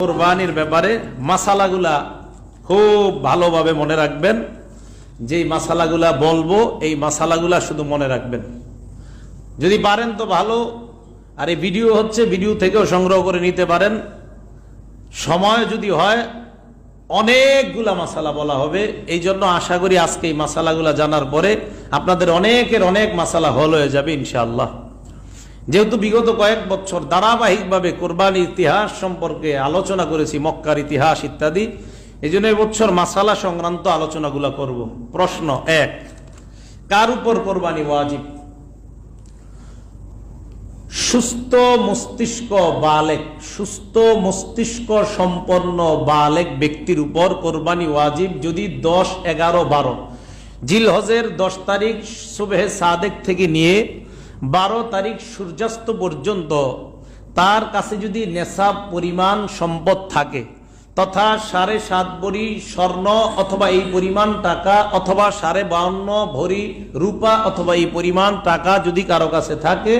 কোরবানির ব্যাপারে মাসালাগুলা খুব ভালোভাবে মনে রাখবেন। যেই মাসালাগুলা বলবো এই মাসালাগুলা শুধু মনে রাখবেন, যদি পারেন তো ভালো। আর এই ভিডিও হচ্ছে, ভিডিও থেকেও সংগ্রহ করে নিতে পারেন। সময় যদি হয় অনেকগুলা মাসালা বলা হবে, এই জন্য আশা করি আজকে এই মাসালাগুলা জানার পরে আপনাদের অনেকের অনেক মাসালা হল হয়ে যাবে ইনশাআল্লাহ। যেহেতু বিগত কয়েক বছর ধারাবাহিকভাবে কোরবানির ইতিহাস সম্পর্কে আলোচনা করেছি, মক্কার ইতিহাস ইত্যাদি, এই জন্য এবছর মাসালা সংক্রান্ত আলোচনাগুলা করব। প্রশ্ন 1, কার উপর কোরবানি ওয়াজিব? সুস্থ মস্তিষ্ক বালেক, সুস্থ মস্তিষ্ক সম্পন্ন বালেক ব্যক্তির উপর কোরবানি ওয়াজিব যদি 10, 11, 12 জিলহজের 10 তারিখ সুবহে সাদেক থেকে নিয়ে 12 তারিখ সূর্যাস্ত পর্যন্ত তার কাছে যদি নেশাব পরিমাণ সম্পদ থাকে, তথা 7.5 ভরি স্বর্ণ অথবা এই পরিমাণ টাকা, অথবা 52.5 ভরি রূপা অথবা এই পরিমাণ টাকা যদি কারো কাছে থাকে,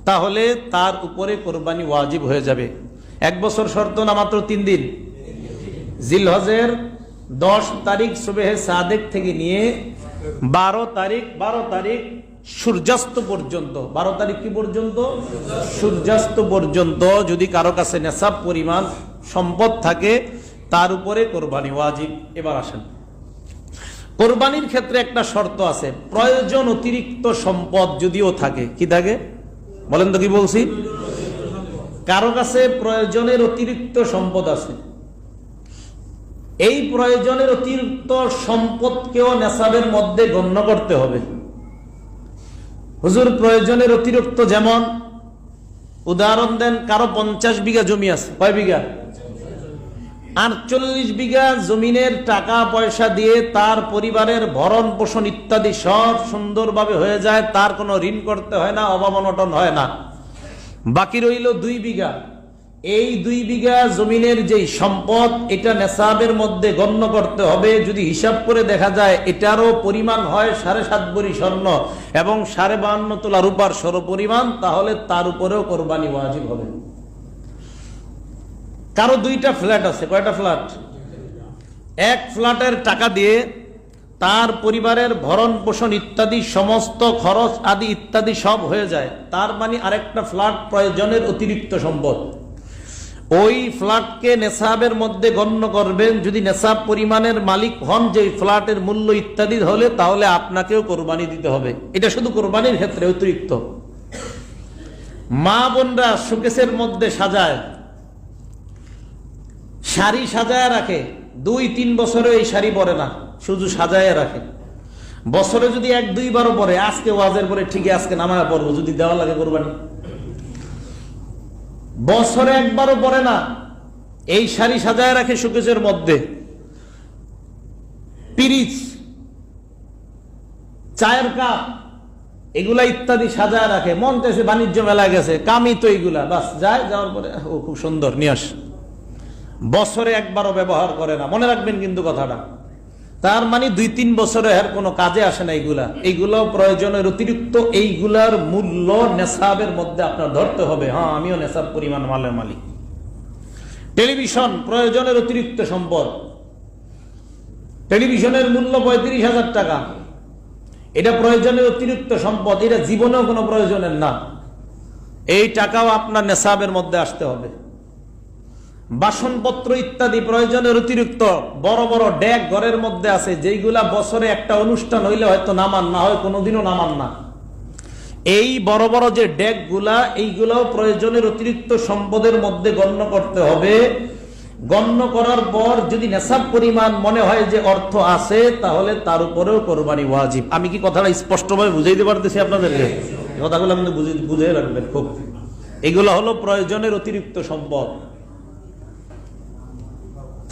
তাহলে তার উপরে কোরবানি ওয়াজিব হয়ে যাবে। 1 বছর শর্ত না, মাত্র 3 দিন। জিলহজের 10 তারিখ সুবহে সাদেক থেকে নিয়ে 12 তারিখ সূর্যাস্ত পর্যন্ত, 12 তারিখ কি পর্যন্ত? সূর্যাস্ত পর্যন্ত যদি কারো কাছে নেশাব পরিমাণ সম্পদ থাকে, তার উপরে কোরবানি ওয়াজিব। এবার আসেন, কোরবানির ক্ষেত্রে একটা শর্ত আছে, প্রয়োজন অতিরিক্ত সম্পদ যদিও থাকে। কি থাকে বলেন তো, কি বলছি? কারো কাছে প্রয়োজনের অতিরিক্ত সম্পদ আছে, এই প্রয়োজনের অতিরিক্ত সম্পদকেও নেশাবের মধ্যে গণ্য করতে হবে। হুজুর প্রয়োজনের অতিরিক্ত যেমন, উদাহরণ দেন, কারো 50 বিঘা জমি আছে। কয় বিঘা? 48 বিঘা জমিনের টাকা পয়সা দিয়ে তার পরিবারের ভরণ পোষণ ইত্যাদি সব সুন্দরভাবে হয়ে যায়, তার কোনো ঋণ করতে হয় না, অভাব অনটন হয় না। বাকি রইল 2 বিঘা। এই 2 বিঘা জমিনের যেই সম্পদ, এটা নেশাবের মধ্যে গণ্য করতে হবে। যদি হিসাব করে দেখা যায় এটারও পরিমাণ হয় 7.5 ভরি স্বর্ণ এবং 52.5 তোলা রূপার পরিমাণ, তাহলে তার উপরেও কোরবানি ওয়াজিব হবে। কারো 2টা ফ্ল্যাট আছে। কয়টা ফ্ল্যাট? 1 ফ্ল্যাটের টাকা দিয়ে তার পরিবারের ভরণ পোষণ ইত্যাদি সমস্ত খরচ আদি ইত্যাদি সব হয়ে যায়, তার মানে আরেকটা ফ্ল্যাট প্রয়োজনের অতিরিক্ত সম্পদ। ওই ফ্ল্যাটকে নেশাবের মধ্যে গণ্য করবেন। যদি নেশাব পরিমাণের মালিক হন, যে ফ্ল্যাটের মূল্য ইত্যাদি হলে, তাহলে আপনাকেও কোরবানি দিতে হবে। এটা শুধু কোরবানির ক্ষেত্রে অতিরিক্ত। মা বোনরা শোকেসের মধ্যে সাজায়, শাড়ি সাজায় রাখে, 2-3 বছরে এই শাড়ি পরে না, শুধু সাজায় রাখে। বছরে যদি 1-2 বারও পরে, আজকে ওয়াজের পরে ঠিকই আজকে নামায় পড়বো, যদি দেওয়া লাগে কোরবানি। বছরে 1 বারও পরে না, এই শাড়ি সাজায় রাখে শোকেসের মধ্যে। পিরিচ, চায়ের কাপ, এগুলা ইত্যাদি সাজায় রাখে। মন চাইছে বাণিজ্য মেলায় গেছে, কামই তো এইগুলা, বাস যায়, যাওয়ার পরে ও খুব সুন্দর নিয়ে আস। বছরে 1 বারও ব্যবহার করে না, মনে রাখবেন কিন্তু কথাটা। তার মানে 2-3 বছরে এর কোনো কাজে আসে না এইগুলো প্রয়োজনের অতিরিক্ত। এইগুলার মূল্য নেশাবের মধ্যে আপনার ধরতে হবে। হ্যাঁ, আমিও নেশাব পরিমাণ মালের মালিক। টেলিভিশন প্রয়োজনের অতিরিক্ত সম্পদ, টেলিভিশনের মূল্য 35,000 টাকা, এটা প্রয়োজনের অতিরিক্ত সম্পদ, এটা জীবনেও কোনো প্রয়োজনের না, এই টাকাও আপনার নেশাবের মধ্যে আসতে হবে। বাসনপত্র ইত্যাদি প্রয়োজনের অতিরিক্ত, বড় বড় ডেক ঘরের মধ্যে আছে, যেইগুলা বছরে একটা অনুষ্ঠান হইলে হয়তো নামান, না হয় কোনোদিনও নামান না। এই বড় বড় যে ডেক গুলা, এইগুলাও প্রয়োজনের অতিরিক্ত সম্পদের মধ্যে গণ্য করতে হবে। গণ্য করার পর যদি নেশাব পরিমাণ মনে হয় যে অর্থ আছে, তাহলে তার উপরেও কোরবানি ওয়াজিব। আমি কি কথাটা স্পষ্টভাবে বুঝাইতে পারতেছি আপনাদেরকে? কথাগুলো আপনি বুঝে রাখবেন খুব। এগুলো হলো প্রয়োজনের অতিরিক্ত সম্পদ।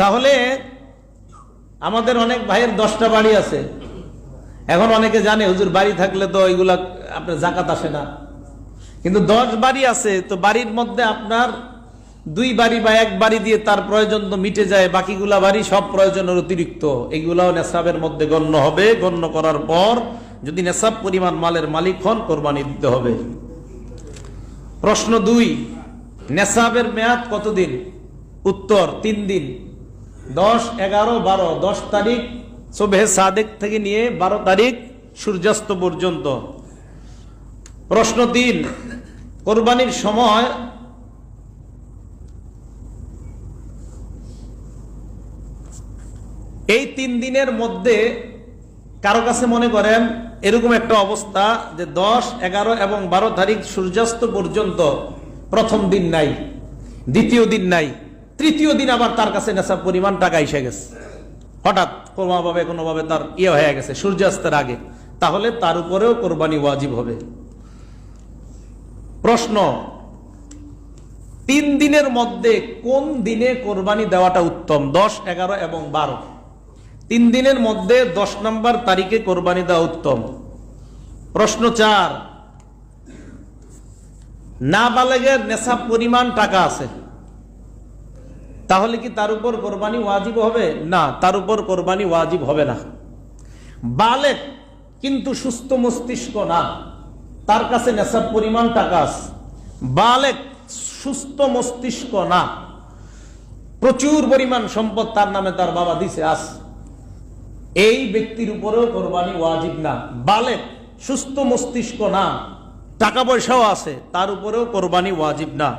তাহলে আমাদের অনেক ভাইয়ের 10টা বাড়ি আছে। এখন অনেকে জানে হুজুর বাড়ি থাকলে তো এগুলা আপনার জাকাত আসে না, কিন্তু 10 বাড়ি আছে, তো বাড়ির মধ্যে আপনার 2 বাড়ি বা 1 বাড়ি দিয়ে তার প্রয়োজন তো মিটে যায়, বাকিগুলা বাড়ি সব প্রয়োজনের অতিরিক্ত, এগুলাও নেশাবের মধ্যে গণ্য হবে। গণ্য করার পর যদি নেশাব পরিমাণ মালের মালিক হন, কোরবানি দিতে হবে। প্রশ্ন 2, নেশাবের মেয়াদ কতদিন? উত্তর 3 দিন, 10, 11, 12, 10 তারিখ সুবহে সাদেক থেকে নিয়ে 12 তারিখ সূর্যাস্ত পর্যন্ত। প্রশ্ন 3, কোরবানির সময় এই 3 দিনের মধ্যে কারো কাছে মনে করেন এরকম একটা অবস্থা যে 10, 11 এবং 12 তারিখ সূর্যাস্ত পর্যন্ত প্রথম দিন নাই, দ্বিতীয় দিন নাই, তৃতীয় দিন আবার তার কাছে নেশাব পরিমাণ টাকা এসে গেছে, হঠাৎ কোনোভাবে তার হয়ে গেছে সূর্যাস্তের আগে, তাহলে তার উপরেও কোরবানি ওয়াজিব হবে। প্রশ্ন, 3 দিনের মধ্যে কোন দিনে কোরবানি দেওয়াটা উত্তম? 10, 11 এবং 12। 3 দিনের মধ্যে 10 নম্বর তারিখে কোরবানি দেওয়া উত্তম। প্রশ্ন 4, নাবালেগের নেশাব পরিমাণ টাকা আছে, তাহলে কি তার উপর কোরবানি ওয়াজিব হবে? না, তার উপর কোরবানি ওয়াজিব হবে না। বালেগ কিন্তু সুস্থ মস্তিষ্ক না, তার কাছে নেশাব পরিমাণ টাকা আছে, বালেগ সুস্থ মস্তিষ্ক না, প্রচুর পরিমাণ সম্পদ তার নামে তার বাবা দিছে আস, এই ব্যক্তির উপরেও কোরবানি ওয়াজিব না। বালেগ সুস্থ মস্তিষ্ক না, টাকা পয়সাও আছে, তার উপরেও কোরবানি ওয়াজিব না।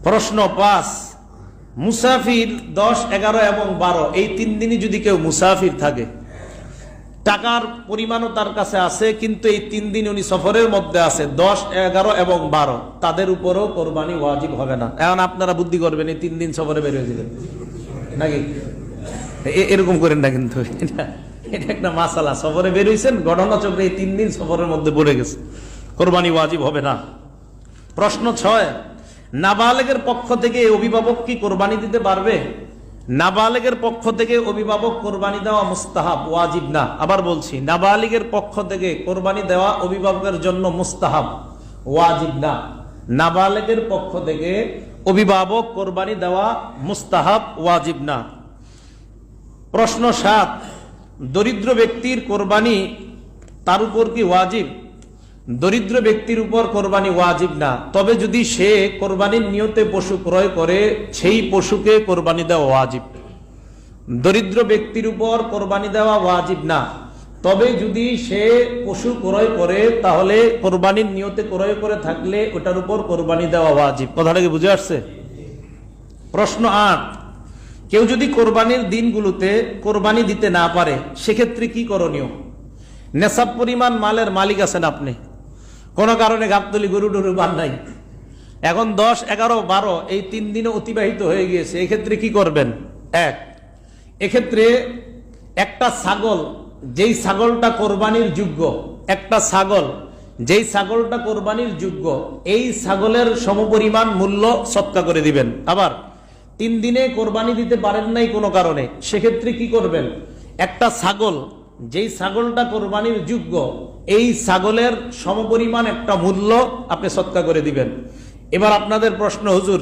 প্রশ্ন 5, মুসাফির 10, 11 এবং 12 এই 3 দিনই যদি কেউ মুসাফির থাকে, টাকার পরিমাণও তার কাছে আছে, কিন্তু এই 3 দিন উনি সফরের মধ্যে আছে, 10, 11 এবং 12, তাদের উপরেও কোরবানি ওয়াজিব হবে না। এখন আপনারা বুদ্ধি করবেন, এই 3 দিন সফরে বের হয়ে যাবেন নাকি? এরকম করেন না, কিন্তু এটা একটা মাসালা। সফরে বের হয়েছেন, ঘটনাচক্রে এই 3 দিন সফরের মধ্যে পড়ে গেছে, কোরবানি ওয়াজিব হবে না। প্রশ্ন 6, নাবালেগের পক্ষ থেকে অভিভাবক কি কোরবানি দিতে পারবে? নাবালেগের পক্ষ থেকে অভিভাবক কোরবানি দেওয়া মুস্তাহাব, ওয়াজিব না। আবার বলছি, নাবালিগের পক্ষ থেকে কোরবানি দেওয়া অভিভাবকের জন্য মুস্তাহাব, ওয়াজিব না। নাবালেগের পক্ষ থেকে অভিভাবক কোরবানি দেওয়া মুস্তাহাব, ওয়াজিব না। প্রশ্ন 7, দরিদ্র ব্যক্তির কোরবানি তার উপর কি ওয়াজিব? দরিদ্র ব্যক্তির উপর কোরবানি ওয়াজিব না, তবে যদি সে কোরবানির নিয়তে পশু ক্রয় করে, সেই পশুকে কোরবানি দেওয়া ওয়াজিব। দরিদ্র ব্যক্তির উপর কোরবানি দেওয়া ওয়াজিব না, তবে যদি সে পশু ক্রয় করে, তাহলে কোরবানির নিয়তে ক্রয় করে থাকলে ওটার উপর কোরবানি দেওয়া ওয়াজিব। কথাটা কি বুঝে আসছে? প্রশ্ন 8, কেউ যদি কোরবানির দিনগুলোতে কোরবানি দিতে না পারে, সেক্ষেত্রে কি করণীয়? নেশাব পরিমাণ মালের মালিক আছেন আপনি, কোন কারণে গাবতলি গরু টরু বান নাই, এখন 10, 11, 12 এই 3 দিনে অতিবাহিত হয়ে গিয়েছে, এক্ষেত্রে কি করবেন? এক্ষেত্রে একটা ছাগল, যেই ছাগলটা কোরবানির যোগ্য, একটা ছাগল যেই ছাগলটা কোরবানির যোগ্য, এই ছাগলের সমপরিমাণ মূল্য সদকা করে দিবেন। আবার 3 দিনে কোরবানি দিতে পারেন নাই কোনো কারণে, সেক্ষেত্রে কি করবেন? একটা ছাগল, যেই ছাগলটা কোরবানির যোগ্য, এই ছাগলের সমপরিমাণ একটা মূল্য আপনি সদকা করে দিবেন। এবার আপনাদের প্রশ্ন, হুজুর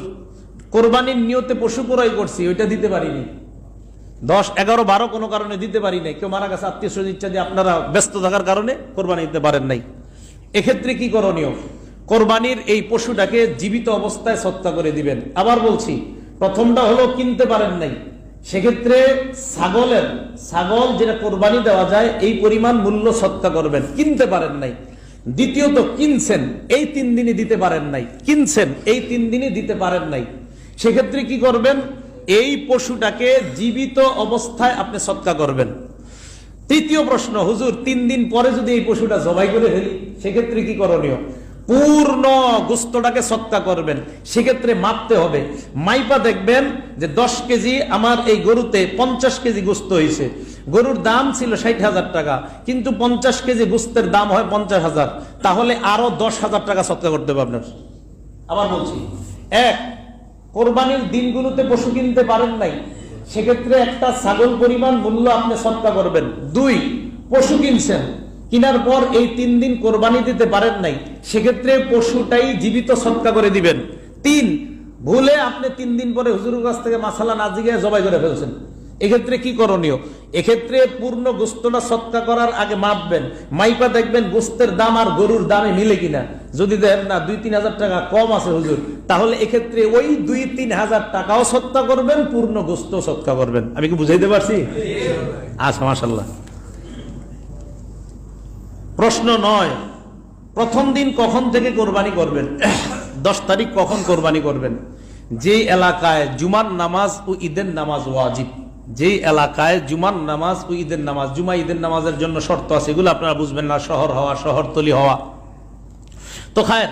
কোরবানির নিয়তে পশু ক্রয় করছি, ওইটা দিতে পারিনি, 10, 11, 12 কোনো কারণে দিতে পারি নাই, কেউ মারা গেছে, আত্মীয় স্বজন ইত্যাদি, আপনারা ব্যস্ত থাকার কারণে কোরবানি দিতে পারেন নাই, এক্ষেত্রে কি করণীয়? কোরবানির এই পশুটাকে জীবিত অবস্থায় সদকা করে দিবেন। আবার বলছি, প্রথমটা হলো কিনতে পারেন নাই, সেক্ষেত্রে ছাগল যেটা কোরবানি দেওয়া যায় এই পরিমাণ মূল্য সদকা করবেন, কিনতে পারেন নাই। দ্বিতীয়ত, কিনছেন, এই 3 দিনই দিতে পারেন নাই, কিনছেন, এই 3 দিনই দিতে পারেন নাই, সেক্ষেত্রে কি করবেন? এই পশুটাকে জীবিত অবস্থায় আপনি সদকা করবেন। তৃতীয় প্রশ্ন, হুজুর 3 দিন পরে যদি এই পশুটা জবাই করে ফেলি, সেক্ষেত্রে কি করণীয়? পূর্ণ গোস্তটাকে সদকা করবেন, সেক্ষেত্রে মাপতে হবে, মাইপা দেখবেন যে 10 কেজি আমার এই গরুতে 50 কেজি গোস্ত হয়েছে, গরুর দাম ছিল 60,000 টাকা, কিন্তু 50 কেজি গোস্তের দাম হয় 50,000, তাহলে আরো 10,000 টাকা সদকা করতে হবে আপনার। আবার বলছি, 1, কোরবানির দিনগুলোতে পশু কিনতে পারেন নাই, সেক্ষেত্রে একটা ছাগল পরিমাণ মূল্য আপনি সদকা করবেন। 2, পশু কিনছেন, কিনার পর এই 3 দিন কোরবানি দিতে পারেন নাই, সেক্ষেত্রে পশুটাই জীবিত সদকা করে দিবেন। 3, ভুলে আপনি 3 দিন পরে হুজুরের কাছ থেকে মাসালা না জিগে জবাই করে ফেলছেন, এক্ষেত্রে কি করণীয়? এক্ষেত্রে পূর্ণ গোস্তটা সৎকা করার আগে মাপবেন, মাইপা দেখবেন গোস্তের দাম আর গরুর দামে মিলে কিনা। যদি দেখেন না 2-3 হাজার টাকা কম আছে হুজুর, তাহলে এক্ষেত্রে ওই 2-3 হাজার টাকাও সৎকা করবেন, পূর্ণ গোস্ত সৎকা করবেন। আমি কি বুঝাইতে পারছি? আচ্ছা, মাশাআল্লাহ। প্রশ্ন 9, প্রথম দিন কখন থেকে কোরবানি করবেন? 10 তারিখ কখন কোরবানি করবেন? যে এলাকায় জুমার নামাজ ও ঈদের নামাজ ওয়াজিব, যেই এলাকায় জুমার নামাজ ও ঈদের নামাজ, জুমা ঈদের নামাজের জন্য শর্ত আছে, এগুলো আপনারা বুঝবেন না, শহর হওয়া, শহরতলি হওয়া। তো খায়ের,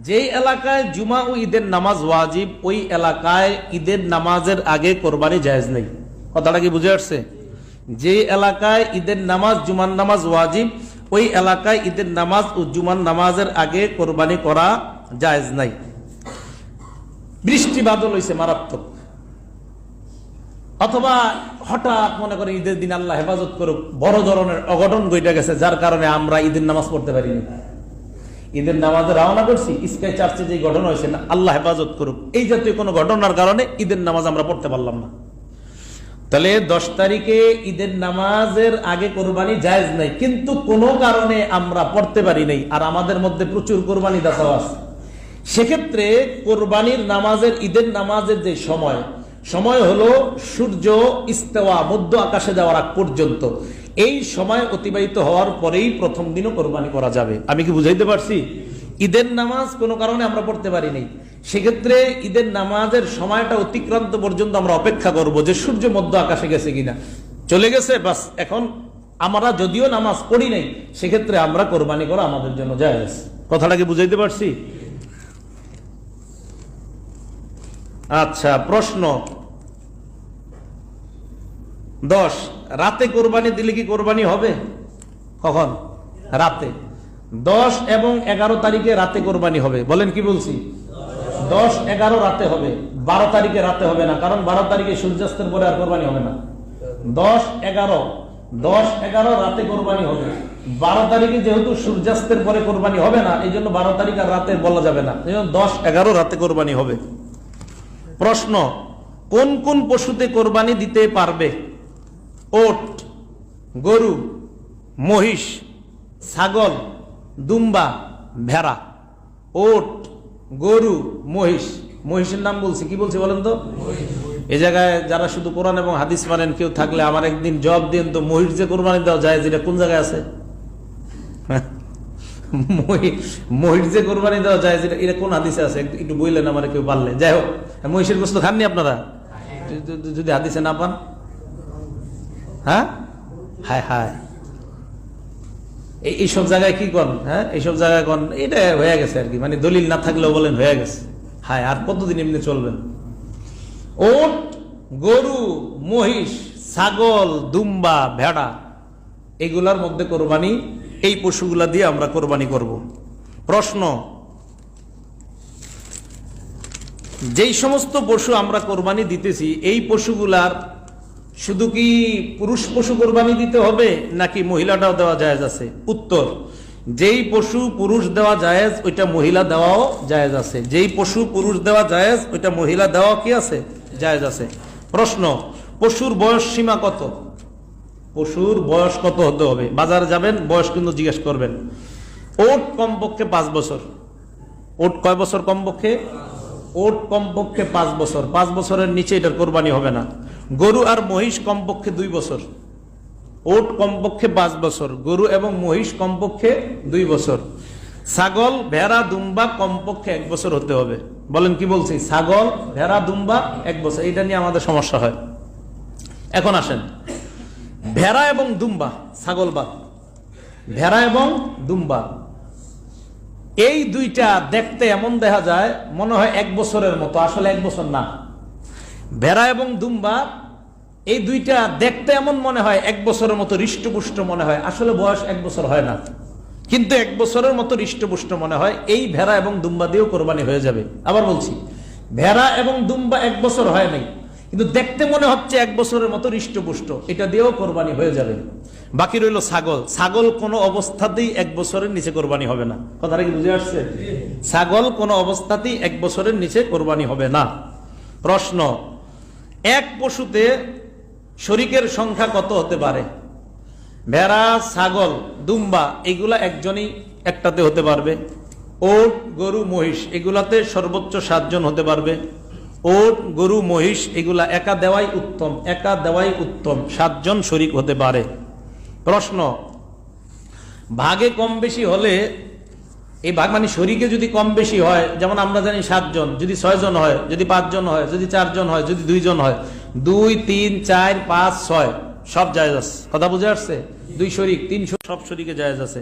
যেই এলাকায় জুমা ও ঈদের নামাজ ওয়াজিব, ওই এলাকায় ঈদের নামাজের আগে কোরবানি জায়েজ নেই। কথাটা কি বুঝে আসছে? যে এলাকায় ঈদের নামাজ, জুমার নামাজ ওয়াজিব, ওই এলাকায় ঈদের নামাজ ও জুমার নামাজের আগে কোরবানি করা জায়েজ নাই। বৃষ্টি বাদল হয়েছে মারাত্মক, অথবা হঠাৎ মনে করেন ঈদের দিন আল্লাহ হেফাজত করুক বড় ধরনের অঘটন ঘটে গেছে, যার কারণে আমরা ঈদের নামাজ পড়তে পারিনি। ঈদের নামাজে রওনা করছি, স্কাই চার্চে যে ঘটনা হয়েছে না, আল্লাহ হেফাজত করুক, এই জাতীয় কোনো ঘটনার কারণে ঈদের নামাজ আমরা পড়তে পারলাম না। তাহলে 10 তারিখে ঈদের নামাজের আগে কোরবানি জায়েজ নাই, কিন্তু কোনো কারণে আমরা পড়তে পারি নাই, আর আমাদের মধ্যে প্রচুর কোরবানি দাতাও আছে। সেক্ষেত্রে কোরবানির নামাজের, ঈদের নামাজের যে সময় হলো সূর্য ইস্তেওয়া, মধ্য আকাশে যাওয়ার আগ পর্যন্ত। এই সময় অতিবাহিত হওয়ার পরেই প্রথম দিনও কোরবানি করা যাবে। আমি কি বুঝাইতে পারছি? ঈদের নামাজ কোনো কারণে আমরা পড়তে পারি নাই, সেক্ষেত্রে ঈদের নামাজের সময়টা অতিক্রান্ত পর্যন্ত আমরা অপেক্ষা করব যে সূর্য মধ্য আকাশে গেছে কিনা। চলে গেছে, বাস, এখন আমরা যদিও নামাজ পড়ি নাই, সেক্ষেত্রে আমরা কোরবানি করা আমাদের জন্য জায়েজ। কথাটা কি বুঝাইতে পারছি? আচ্ছা, প্রশ্ন 10, রাতে কোরবানি দিলে কি কোরবানি হবে? কখন? রাতে। 10 এবং 11 তারিখে রাতে কোরবানি হবে। বলেন, কি বলছি? 10, 11 রাতে হবে, 12 তারিখে রাতে হবে না, কারণ 12 তারিখে সূর্যাস্তের পরে আর কোরবানি হবে না। 10, 11 রাতে কোরবানি হবে। 12 তারিখে যেহেতু সূর্যাস্তের পরে কোরবানি হবে না, এই জন্য 12 তারিখ আর রাতে বলা যাবে না, 10, 11 রাতে কোরবানি হবে। প্রশ্ন, কোন কোন পশুতে কোরবানি দিতে পারবে? ওট, গরু, মহিষ, ছাগল, দুম্বা, ভেড়া। ওট, গরু, মহিষ। মহিষের নাম বলছি, কি বলছি বলেন তো? এই জায়গায় যারা শুধু কোরআন এবং হাদিস মানেন কেউ থাকলে আমার একদিন জবাব দিন তো, মহিষ যে কোরবানি দেওয়া যায়, যেটা কোন জায়গায় আছে? মহিষ যে কোরবানি দেওয়া যায়, যেটা এটা কোন হাদিসে আছে? একটু বললেন আমার, কেউ পারলে। যাই হোক, মহিষের গোশত খাননি আপনারা? যদি হাদিসে না পান, হ্যাঁ, হায় হায়, এইসব জায়গায় কি করেন? হ্যাঁ, এইসব জায়গায় করেন, এটা হয়ে গেছে আর কি, মানে দলিল না থাকলেও বলেন হয়ে গেছে। হায়, আর কতদিন এমনি চলবেন? ওট, গরু, মহিষ, ছাগল, দুম্বা, ভেড়া, এগুলার মধ্যে কোরবানি, এই পশুগুলা দিয়ে আমরা কোরবানি করব। প্রশ্ন, যেই সমস্ত পশু আমরা কোরবানি দিতেছি, এই পশুগুলার শুধু কি পুরুষ পশু কোরবানি দিতে হবে নাকি মহিলাটাও দেওয়া জায়েজ আছে? উত্তর, যেই পশু পুরুষ দেওয়া জায়েজ, ওইটা মহিলা দেওয়াও জায়েজ আছে। যেই পশু পুরুষ দেওয়া জায়েজ, ওইটা মহিলা দেওয়া কি আছে? জায়েজ আছে। প্রশ্ন, পশুর বয়স সীমা কত? পশুর বয়স কত হতে হবে? বাজারে যাবেন, বয়স কিন্তু জিজ্ঞেস করবেন। ওট কমপক্ষে 5 বছর। ওট কয় বছর কমপক্ষে? ওট কমপক্ষে 5 বছর। 5 বছরের নিচে এটার কোরবানি হবে না। গরু আর মহিষ কমপক্ষে 2 বছর। ওট কমপক্ষে 5 বছর, গরু এবং মহিষ কমপক্ষে 2 বছর। ছাগল, ভেড়া, দুম্বা কমপক্ষে 1 বছর হতে হবে। বলেন, কি বলছি? ছাগল, ভেড়া, দুম্বা 1 বছর। এটা নিয়ে আমাদের সমস্যা হয়। এখন আসেন, ভেড়া এবং দুম্বা, ছাগল বাদ, ভেড়া এবং দুম্বা, এই দুইটা দেখতে এমন দেখা যায় মনে হয় 1 বছরের মতো, আসলে 1 বছর না। ভেড়া এবং দুম্বা এই দুইটা দেখতে এমন মনে হয় 1 বছরের মতো হৃষ্টপুষ্ট মনে হয়, আসলে বয়স 1 বছর হয় না, কিন্তু 1 বছরের মতো হৃষ্টপুষ্ট মনে হয়। এই ভেড়া এবং দুম্বা দিয়েও কোরবানি হয়ে যাবে। আবার বলছি, ভেড়া এবং দুম্বা 1 বছর হয় নাই, কিন্তু দেখতে মনে হচ্ছে 1 বছরের মতো হৃষ্টপুষ্ট, এটা দিয়েও কোরবানি হয়ে যাবে। বাকি রইল ছাগল। ছাগল কোনো অবস্থাতেই 1 বছরের নিচে কোরবানি হবে না। কথাটা কি বুঝে আসছে? ছাগল কোনো অবস্থাতেই 1 বছরের নিচে কোরবানি হবে না। প্রশ্ন, এক পশুতে শরীকের সংখ্যা কত হতে পারে? ভেড়া, ছাগল, দুম্বা এগুলা একজনই একটাতে হতে পারবে। ওট, গরু, মহিষ এগুলাতে সর্বোচ্চ 7 জন হতে পারবে। ওট, গরু, মহিষ এগুলা একা দেওয়াই উত্তম, একা দেওয়াই উত্তম। 7 জন শরীক হতে পারে। প্রশ্ন, ভাগে কম বেশি হলে, এই ভাগ মানে শরীকে যদি কম বেশি হয়, যেমন আমরা জানি 7 জন, যদি 6 জন হয়, যদি 5 জন হয়, যদি 4 জন হয়, যদি 2 জন হয়, 2, 3, 4, 5, 6 সব জায়েজ আছে। কথা বুঝে আসছে? 2 শরীক, 3 সব শরীকে জায়েজ আছে।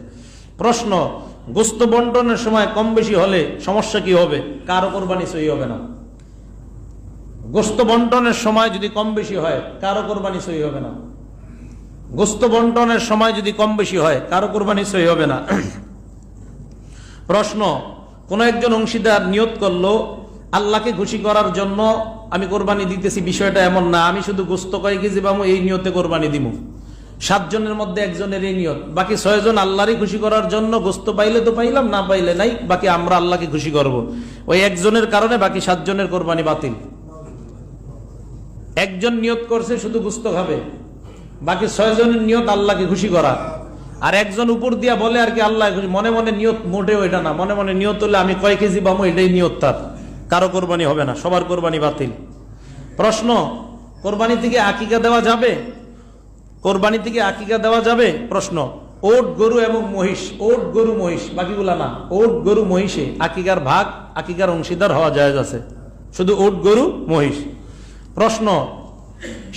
প্রশ্ন, গোশত বন্টনের সময় কম বেশি হলে সমস্যা কি হবে? কারো কোরবানি সহি হবে না। গোশত বন্টনের সময় যদি কম বেশি হয় কারো কোরবানি সহি হবে না। গোশত বন্টনের সময় যদি কম বেশি হয় কারো কোরবানি সহি হবে না। প্রশ্ন, কোন একজন অংশীদার নিয়ত করলো আল্লাহকে খুশি করার জন্য আমি কোরবানি দিতেছি, বিষয়টা এমন না আমি শুধু গোশত কয় কেজি পাবো এই নিয়তে কোরবানি দিব। 7 জনের মধ্যে একজনের এই নিয়ত, বাকি 6 জন আল্লাহরই খুশি করার জন্য, গোশত পাইলে তো পাইলাম, না পাইলে নাই, বাকি আমরা আল্লাহকে খুশি করব। ওই একজনের কারণে বাকি 7 জনের কোরবানি বাতিল। একজন নিয়ত করছে শুধু গোশত খাবে, বাকি 6 জনের নিয়ত আল্লাহকে খুশি করা। আর একজন উপর দিয়া বলে আর কি আল্লাহ খুশি, মনে মনে নিয়ত মোটেও এটা না, মনে মনে নিয়ত হলে আমি কয় কেজি পাবো এটাই নিয়ত, তার কারো কোরবানি হবে না, সবার কোরবানি বাতিল। প্রশ্ন, কোরবানি থেকে আকিকা দেওয়া যাবে? কোরবানি থেকে আকিকা দেওয়া যাবে? প্রশ্ন, ওট, গরু এবং মহিষ, ওট, গরু, মহিষ বাকিগুলা না, ওট, গরু, মহিষে আকিকার ভাগ, আকিকার অংশীদার হওয়া জায়েজ আছে, শুধু ওট, গরু, মহিষ। প্রশ্ন,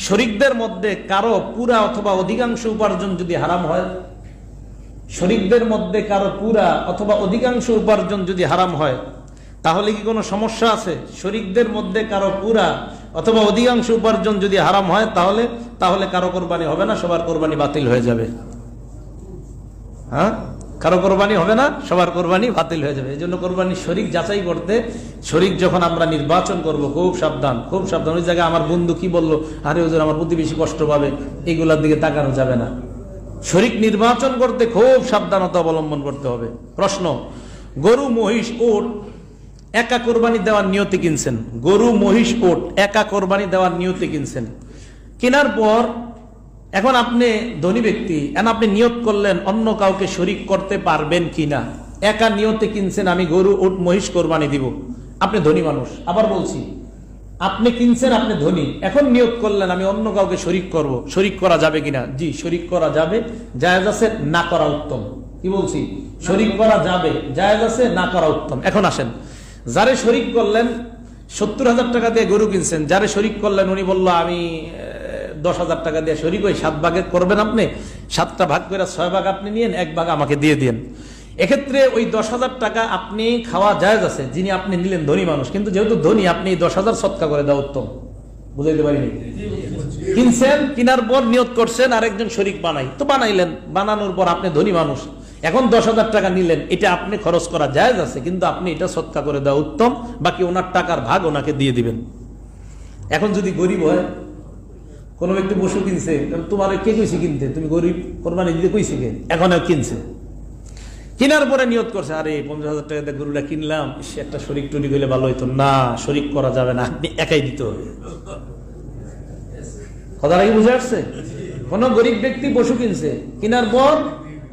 শরীকদের মধ্যে কারো পুরা অথবা অধিকাংশ উপার্জন যদি হারাম হয়, শরীকদের মধ্যে কারো পুরা অথবা অধিকাংশ উপার্জন যদি হারাম হয় তাহলে কি কোনো সমস্যা আছে? শরীকদের মধ্যে কারো পুরা অথবা অধিকাংশ উপার্জন যদি হারাম হয় তাহলে কারো কোরবানি হবে না, সবার কোরবানি বাতিল হয়ে যাবে। হ্যাঁ, কারো কোরবানি হবে না, সবার কোরবানি বাতিল হয়ে যাবে। এই জন্য কোরবানি শরীক যাচাই করতে, শরীক যখন আমরা নির্বাচন করব খুব সাবধান, খুব সাবধান। ওই জায়গায় আমার বন্ধু কি বললো, আরে ওজন আমার প্রতিবেশী কষ্ট পাবে, এইগুলার দিকে তাকানো যাবে না। শরীক নির্বাচন করতে খুব সাবধানতা অবলম্বন করতে হবে। প্রশ্ন, গরু, মহিষ, ওট একা কোরবানি দেওয়ার নিয়তে কিনছেন, গরু, মহিষ, ওট একা কোরবানি দেওয়ার নিয়তে কিনছেন, কেনার পর এখন আপনি ধনী ব্যক্তি, আপনি নিয়ত করলেন অন্য কাউকে শরীক করতে পারবেন কিনা। একা নিয়তে কিনছেন আমি গরু, ওট, মহিষ কোরবানি দিব, আপনি ধনী মানুষ। আবার বলছি, আপনি কিনছেন, আপনি ধনী, এখন নিয়ত করলেন আমি অন্য কাউকে শরীক করব, শরীক করা যাবে কিনা? জি, শরীক করা যাবে, জায়েজ আছে, না করা উত্তম। কি বলছি? শরীক করা যাবে, জায়েজ আছে, না করা উত্তম। এখন আসেন, যারে শরীক করলেন 70,000 টাকা দিয়ে গরু কিনছেন, যারে শরীক করলেন উনি বললো আমি 10,000 টাকা দিয়ে শরীক হই, 7 ভাগে করবেন আপনি, 7টা ভাগ করে 6 ভাগ আপনি নিয়েন, 1 ভাগ আমাকে দিয়ে দিন। এক্ষেত্রে ওই 10,000 টাকা আপনি খাওয়া জায়েজ আছে, যিনি আপনি নিলেন ধনী মানুষ, কিন্তু যেহেতু ধনী আপনি 10,000 সৎকা করে দেওয়া উত্তম। বুঝাইতে পারিনি? কিনছেন, কিনার পর নিয়ত করছেন আরেকজন শরীক বানাই, তো বানাইলেন, বানানোর পর আপনি ধনী মানুষ, এখন 10,000 টাকা নিলেন, এটা আপনি খরচ করা জায়েজ আছে, কিন্তু আপনি এটা সৎকা করে দেওয়া উত্তম, বাকি ওনার টাকার ভাগ ওনাকে দিয়ে দিবেন। এখন যদি গরিব হয়, কোন ব্যক্তি পশু কিনছে, তোমার কে কইছে কিনতে, তুমি গরিব কোরবানি দিতে কইছে কে, এখন কিনছে, কেনার পরে নিয়ত করছে আরে 50,000 টাকা দিয়ে গরুটা কিনলাম, একটা শরীক টরিক হইলে ভালো হইতো, না শরীক করা যাবে না, আপনি একাই দিতে হবে। কথাটা কি বুঝে আসছে? কোন গরিব ব্যক্তি পশু কিনছে, কেনার পর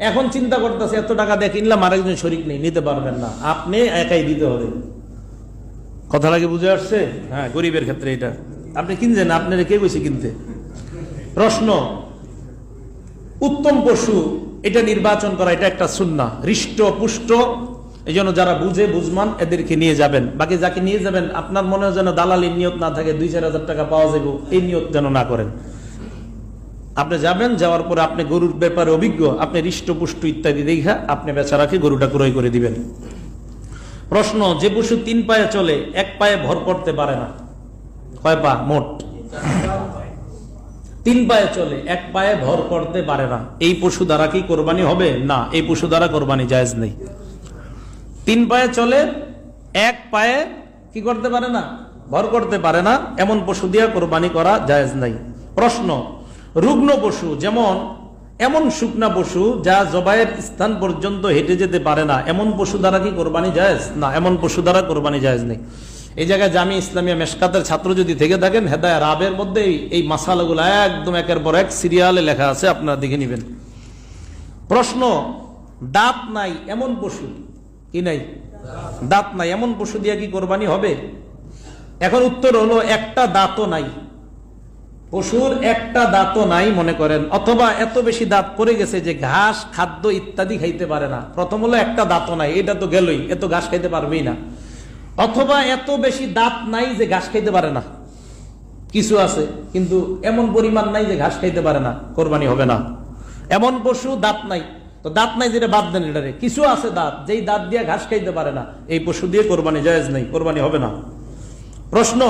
এখন চিন্তা করতেছে এত টাকা দিয়ে কিনলাম, আরেকজন শরীক নেই, নিতে পারবেন না, আপনি একাই দিতে হবে। কথাটা কি বুঝে আসছে? হ্যাঁ, গরিবের ক্ষেত্রে এটা আপনি কিনছেন, আপনার কে কইছে কিনতে। প্রশ্ন, উত্তম পশু এটা নির্বাচন করা, এটা একটা সুন্নাহ, হৃষ্ট পুষ্ট, এই জন্য যারা বুঝে বুঝমান এদেরকে নিয়ে যাবেন। বাকি যাকে নিয়ে যাবেন আপনার মনে যেন দালালির নিয়ত না থাকে, 2-4 হাজার টাকা পাওয়া যাবে এই নিয়ত যেন না করেন। আপনি যাবেন, যাওয়ার পরে আপনি গরুর ব্যাপারে অভিজ্ঞ, আপনি হৃষ্টপুষ্ট ইত্যাদি দেখা আপনি বেচারাকে গরুটা ক্রয় করে দিবেন। প্রশ্ন, যে পশু 3 পায়ে চলে, 1 পায়ে ভর করতে পারে না, কয় পা মোট? 3 পায়ে চলে, 1 পায়ে ভর করতে পারে না, এই পশু দ্বারা কি কোরবানি হবে? না, এই পশু দ্বারা কোরবানি জায়েজ নেই। 3 পায়ে চলে, 1 পায়ে কি করতে পারে না? ভর করতে পারে না, এমন পশু দিয়ে কোরবানি করা জায়েজ নাই। প্রশ্ন, রুগ্ন পশু, যেমন এমন শুকনা পশু যা জবাইয়ের স্থান পর্যন্ত হেঁটে যেতে পারে না, এমন পশু দ্বারা কি কোরবানি জায়েজ? না, এমন পশু দ্বারা কোরবানি জায়েজ নেই। এই জায়গায় জামি ইসলামিয়া মেশকাতের ছাত্র যদি থেকে থাকেন, হেদায়া রাবের মধ্যে এই মাসালাগুলো একদম একের পর এক সিরিয়ালে লেখা আছে, আপনারা দেখে নেবেন। প্রশ্ন, দাঁত নাই এমন পশু, কি নাই? দাঁত নাই এমন পশু দিয়ে কি কোরবানি হবে? এখন উত্তর হলো, একটা দাঁতও নাই, পশুর একটা দাঁতও নাই মনে করেন, অথবা এত বেশি দাঁত পড়ে গেছে যে ঘাস খাদ্য ইত্যাদি খাইতে পারে না। প্রথম হলো একটা দাঁতও নাই, এটা তো গেলই, এত ঘাস খাইতে পারবেই না। অথবা এত বেশি দাঁত নাই যে ঘাস খাইতে পারে না, কিছু আছে কিন্তু এমন পরিমাণ নাই যে ঘাস খাইতে পারে না, কোরবানি হবে না। এমন পশু দাঁত নাই, তো দাঁত নাই যেটা বাদ দেন, এটারে কিছু আছে দাঁত, যেই দাঁত দিয়ে ঘাস খাইতে পারে না, এই পশু দিয়ে কোরবানি জায়েজ নাই, কোরবানি হবে না। প্রশ্ন,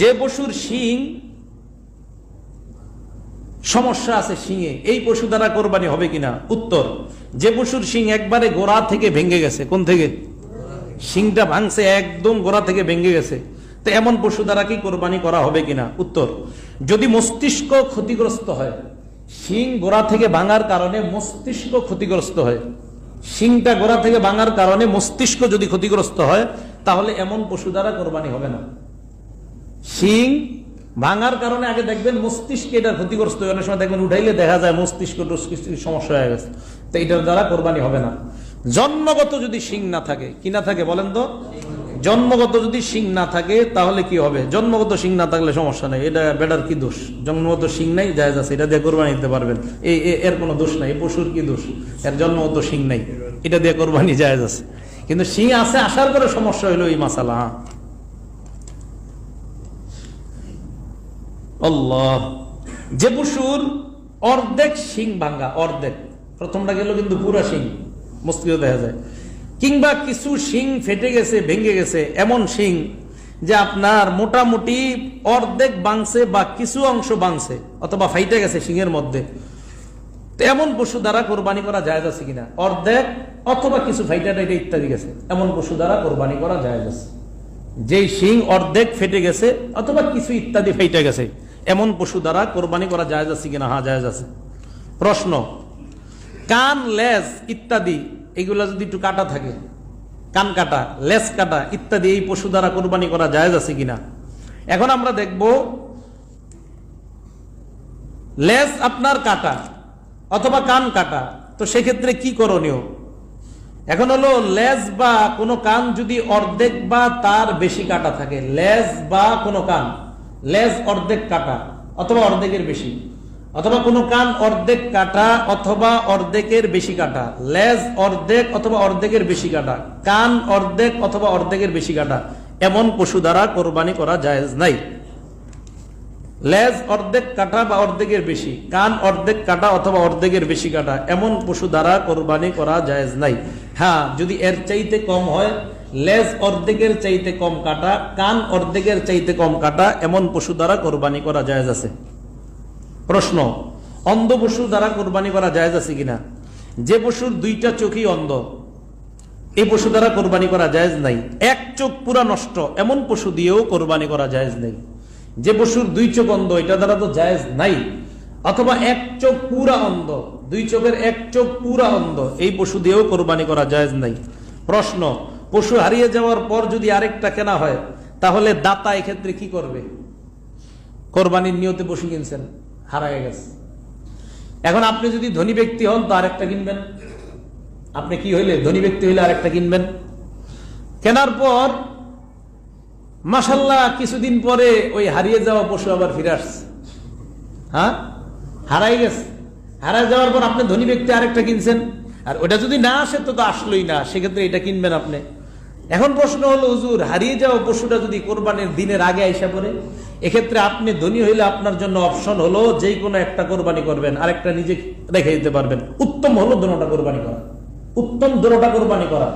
যে পশুর শিং সমস্যা আছে শিঙে, এই পশু দ্বারা কোরবানি হবে কিনা? উত্তর, যে পশুর শিং একবারে গোড়া থেকে ভেঙে গেছে, কোন থেকে? শিংটা ভাঙছে একদম গোড়া থেকে ভেঙে গেছে, তো এমন পশু দ্বারা কি কোরবানি করা হবে কিনা? উত্তর, যদি মস্তিষ্ক ক্ষতিগ্রস্ত হয়, শিং গোড়া থেকে ভাঙার কারণে মস্তিষ্ক ক্ষতিগ্রস্ত হয়, শিংটা গোড়া থেকে ভাঙার কারণে মস্তিষ্ক যদি ক্ষতিগ্রস্ত হয়, তাহলে এমন পশু দ্বারা কোরবানি হবে না। শিং ভাঙার কারণে আগে দেখবেন মস্তিষ্কে এটা ক্ষতিগ্রস্ত, অনেক সময় দেখবেন উঠাইলে দেখা যায় মস্তিষ্ক সমস্যা হয়ে গেছে, তো এটার দ্বারা কোরবানি হবে না। জন্মগত যদি শিং না থাকে, কি না থাকে বলেন তো? জন্মগত যদি শিং না থাকে তাহলে কি হবে? জন্মগত শিং না থাকলে সমস্যা নেই, এটা বেটার কি দোষ? জন্মগত শিং নাই, জায়েজ আছে, এটা দিয়ে কোরবানি দিতে পারবেন, এর কোনো দোষ নাই। পশুর কি দোষ? এর জন্মগত শিং নাই, এটা দিয়ে কোরবানি জায়েজ আছে। কিন্তু শিং আছে আসার পরে সমস্যা হইলো এই মাসালা। আল্লাহ, যে পশুর অর্ধেক শিং ভাঙ্গা, অর্ধেক, প্রথমটা গেল কিন্তু পুরা শিং মস্তিষ্ক দেখা যায়, কিংবা কিছু শিং ফেটে গেছে, ভেঙে গেছে, এমন শিং যে আপনার মোটামুটি অর্ধেক ভাঙছে বা কিছু অংশ ভাঙছে অথবা ফাইটে গেছে শিংয়ের মধ্যে, এমন পশু দ্বারা কোরবানি করা জায়েজ আছে কিনা? অর্ধেক অথবা কিছু ফাইটা টাইটা ইত্যাদি গেছে, এমন পশু দ্বারা কোরবানি করা জায়েজ আছে। যেই শিং অর্ধেক ফেটে গেছে অথবা কিছু ইত্যাদি ফাইটে গেছে, এমন পশু দ্বারা কোরবানি করা জায়েজ আছে কিনা? হ্যাঁ, জায়েজ আছে। প্রশ্ন, কান, লেজ ইত্যাদি এগুলা যদি একটু কাটা থাকে, কান কাটা, লেজ কাটা ইত্যাদি, এই পশু দ্বারা কোরবানি করা জায়েজ আছে কিনা? এখন আমরা দেখব, লেজ আপনার কাটা অথবা কান কাটা, তো সেক্ষেত্রে কি করণীয়? এখন হলো, লেজ বা কোনো কান যদি অর্ধেক বা তার বেশি কাটা থাকে, লেজ বা কোনো কান, লেজ অর্ধেক কাটা অথবা অর্ধেকের বেশি, অথবা কোনো কান অর্ধেক কাটা অথবা অর্ধেকের বেশি কাটা, লেজ অর্ধেক অথবা অর্ধেকের বেশি কাটা, কান অর্ধেক অথবা অর্ধেকের বেশি কাটা, এমন পশু দ্বারা কোরবানি করা জায়েজ নাই। লেজ অর্ধেক কাটা বা অর্ধেকের বেশি, কান অর্ধেক কাটা অথবা অর্ধেকের বেশি কাটা, এমন পশু দ্বারা কোরবানি করা জায়েজ নাই। হ্যাঁ, যদি এর চাইতে কম হয়, লেজ অর্ধেকের চাইতে কম কাটা, কান অর্ধেকের চাইতে কম কাটা, এমন পশু দ্বারা কোরবানি করা জায়েজ আছে। প্রশ্ন, অন্ধ পশু দ্বারা কোরবানি করা জায়েজ আছে কিনা? যে পশুর দুইটা চোখই অন্ধ, এই পশু দ্বারা কোরবানি করা জায়েজ নাই। এক চোখ পুরা নষ্ট, এমন পশু দিয়েও কোরবানি করা জায়েজ নাই। যে পশুর দুই চোখ অন্ধ, এটা দ্বারা তো জায়েজ নাই। অথবা এক চোখ পুরা অন্ধ, দুই চোখের এক চোখ পুরা অন্ধ, এই পশু দিয়েও কোরবানি করা জায়েজ নাই। প্রশ্ন, পশু হারিয়ে যাওয়ার পর যদি আরেকটা কেনা হয়, তাহলে দাতা এক্ষেত্রে কি করবে? কোরবানির নিয়তে পশু কিনছেন, হারায় গেছে, এখন আপনি যদি ধনী ব্যক্তি হন তো আরেকটা কিনবেন। আপনি কি হইলে? ধনী ব্যক্তি হইলে আরেকটা কিনবেন। কেনার পর মাশাআল্লাহ কিছুদিন পরে ওই হারিয়ে যাওয়া পশু আবার ফিরে আসছে, হ্যাঁ, হারাই গেছে। হারাই যাওয়ার পর আপনি ধনী ব্যক্তি আরেকটা কিনছেন, আর ওটা যদি না আসে তো আসলোই না, সেক্ষেত্রে এটা কিনবেন আপনি। এখন প্রশ্ন হলো, হুজুর হারিয়ে যাওয়া পশুটা যদি কোরবানির দিনের আগে আইসা পড়ে, এক্ষেত্রে আপনি ধনী হইলে আপনার জন্য অপশন হলো যে কোনো একটা কোরবানি করবেন, আরেকটা নিজে রেখে দিতে পারবেন। উত্তম হলো দুটোটা কোরবানি করা, উত্তম দুটোটা কোরবানি করা।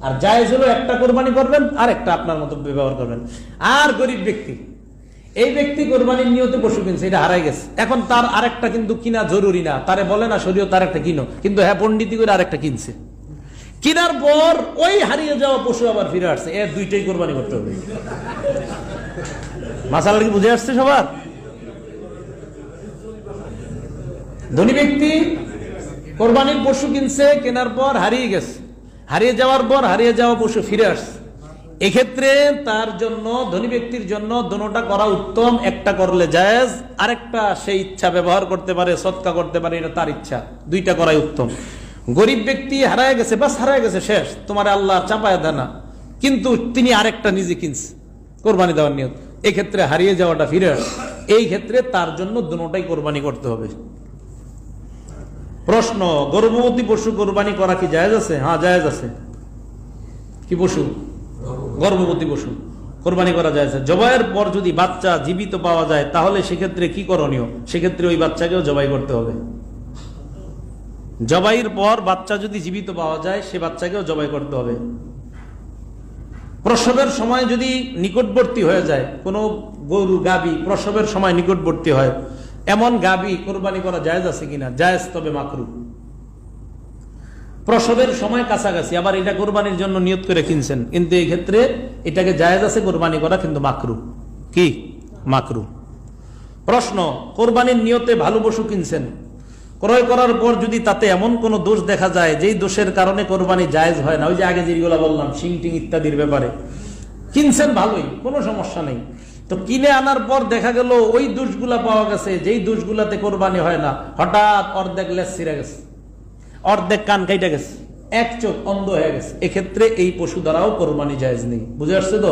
আর জায়েজ হলো একটা কোরবানি করবেন আর একটা আপনার মতো ব্যবহার করবেন। আর গরিব ব্যক্তি, এই ব্যক্তি কোরবানির নিয়তে পশু কিনছে, এটা হারাই গেছে, এখন তার আরেকটা কিন্তু কিনা জরুরি না, তারে বলে না শরীয়ত তার একটা কিনো, কিন্তু হ্যাঁ পন্ডিতি করে আরেকটা কিনছে। কিনার পর ওই হারিয়ে যাওয়া পশু আবার ফিরে আসছে, এর দুইটাই কোরবানি করতে হবে। মাসালা কি বুঝে আসছে সবার? ধনী ব্যক্তি কোরবানির পশু কিনছে, কেনার পর হারিয়ে গেছে, হারিয়ে যাওয়ার পর হারিয়ে যাওয়া পশু ফিরে আসছে, এক্ষেত্রে তার জন্য, ধনী ব্যক্তির জন্য দোনোটা করা উত্তম। একটা করলে জায়েজ, আরেকটা সেই ইচ্ছা ব্যবহার করতে পারে, সদকা করতে পারে, এটা তার ইচ্ছা। দুইটা করাই উত্তম। গরিব ব্যক্তি হারায় গেছে, বাস হারায় গেছে, শেষ, তোমার আল্লাহ চাপায় দেয় না, কিন্তু তিনি আরেকটা নিজে কিনছে কোরবানি দেওয়ার নিয়ত, এক্ষেত্রে হারিয়ে যাওয়াটা ফিরে আসে। এই ক্ষেত্রে তার জন্য দোনোটাই কোরবানি করতে হবে। প্রশ্ন, গর্ভবতী পশু কোরবানি করা কি জায়েজ আছে? হ্যাঁ, জায়েজ আছে। কি পশু? গর্ভবতী পশু কোরবানি করা যায়। জবাইয়ের পর যদি বাচ্চা জীবিত পাওয়া যায়, তাহলে সেক্ষেত্রে কি করণীয়? সেক্ষেত্রে ওই বাচ্চাকেও জবাই করতে হবে। জবাইয়ের পর বাচ্চা যদি জীবিত পাওয়া যায়, সে বাচ্চাকেও জবাই করতে হবে। প্রসবের সময় যদি নিকটবর্তী হয়ে যায়, কোনো গরু গাভী প্রসবের সময় নিকটবর্তী হয়, এমন গাভী কোরবানি করা জায়েজ আছে কিনা? জায়েজ, তবে মাকরুহ। প্রসবের সময় কাছাকাছি, আবার এটা কোরবানির জন্য নিয়ত করে কিনছেন, কিন্তু এই ক্ষেত্রে এটাকে জায়েজ আছে কোরবানি করা, কিন্তু মাকরুহ। কি? মাকরুহ। প্রশ্ন, কোরবানির নিয়তে ভালো পশু কিনছেন, ক্রয় করার পর যদি তাতে এমন কোন দোষ দেখা যায় যেই দোষের কারণে কোরবানি জায়েজ হয় না, ওই যে আগে যেগুলো বললাম শিং টিং ইত্যাদির ব্যাপারে, কিনছেন ভালোই, কোনো সমস্যা নেই, তো কিনে আনার পর দেখা গেল ওই দোষগুলা পাওয়া গেছে যেই দোষগুলাতে কোরবানি হয় না, হঠাৎ অর্ধেক লেজ ছিঁড়ে গেছে, অর্ধেক কান কাইটা গেছে, এক চোখ অন্ধ হয়ে গেছে, এক্ষেত্রে এই পশু দ্বারাও কোরবানি জায়েজ নেই। বুঝে আসছে তো?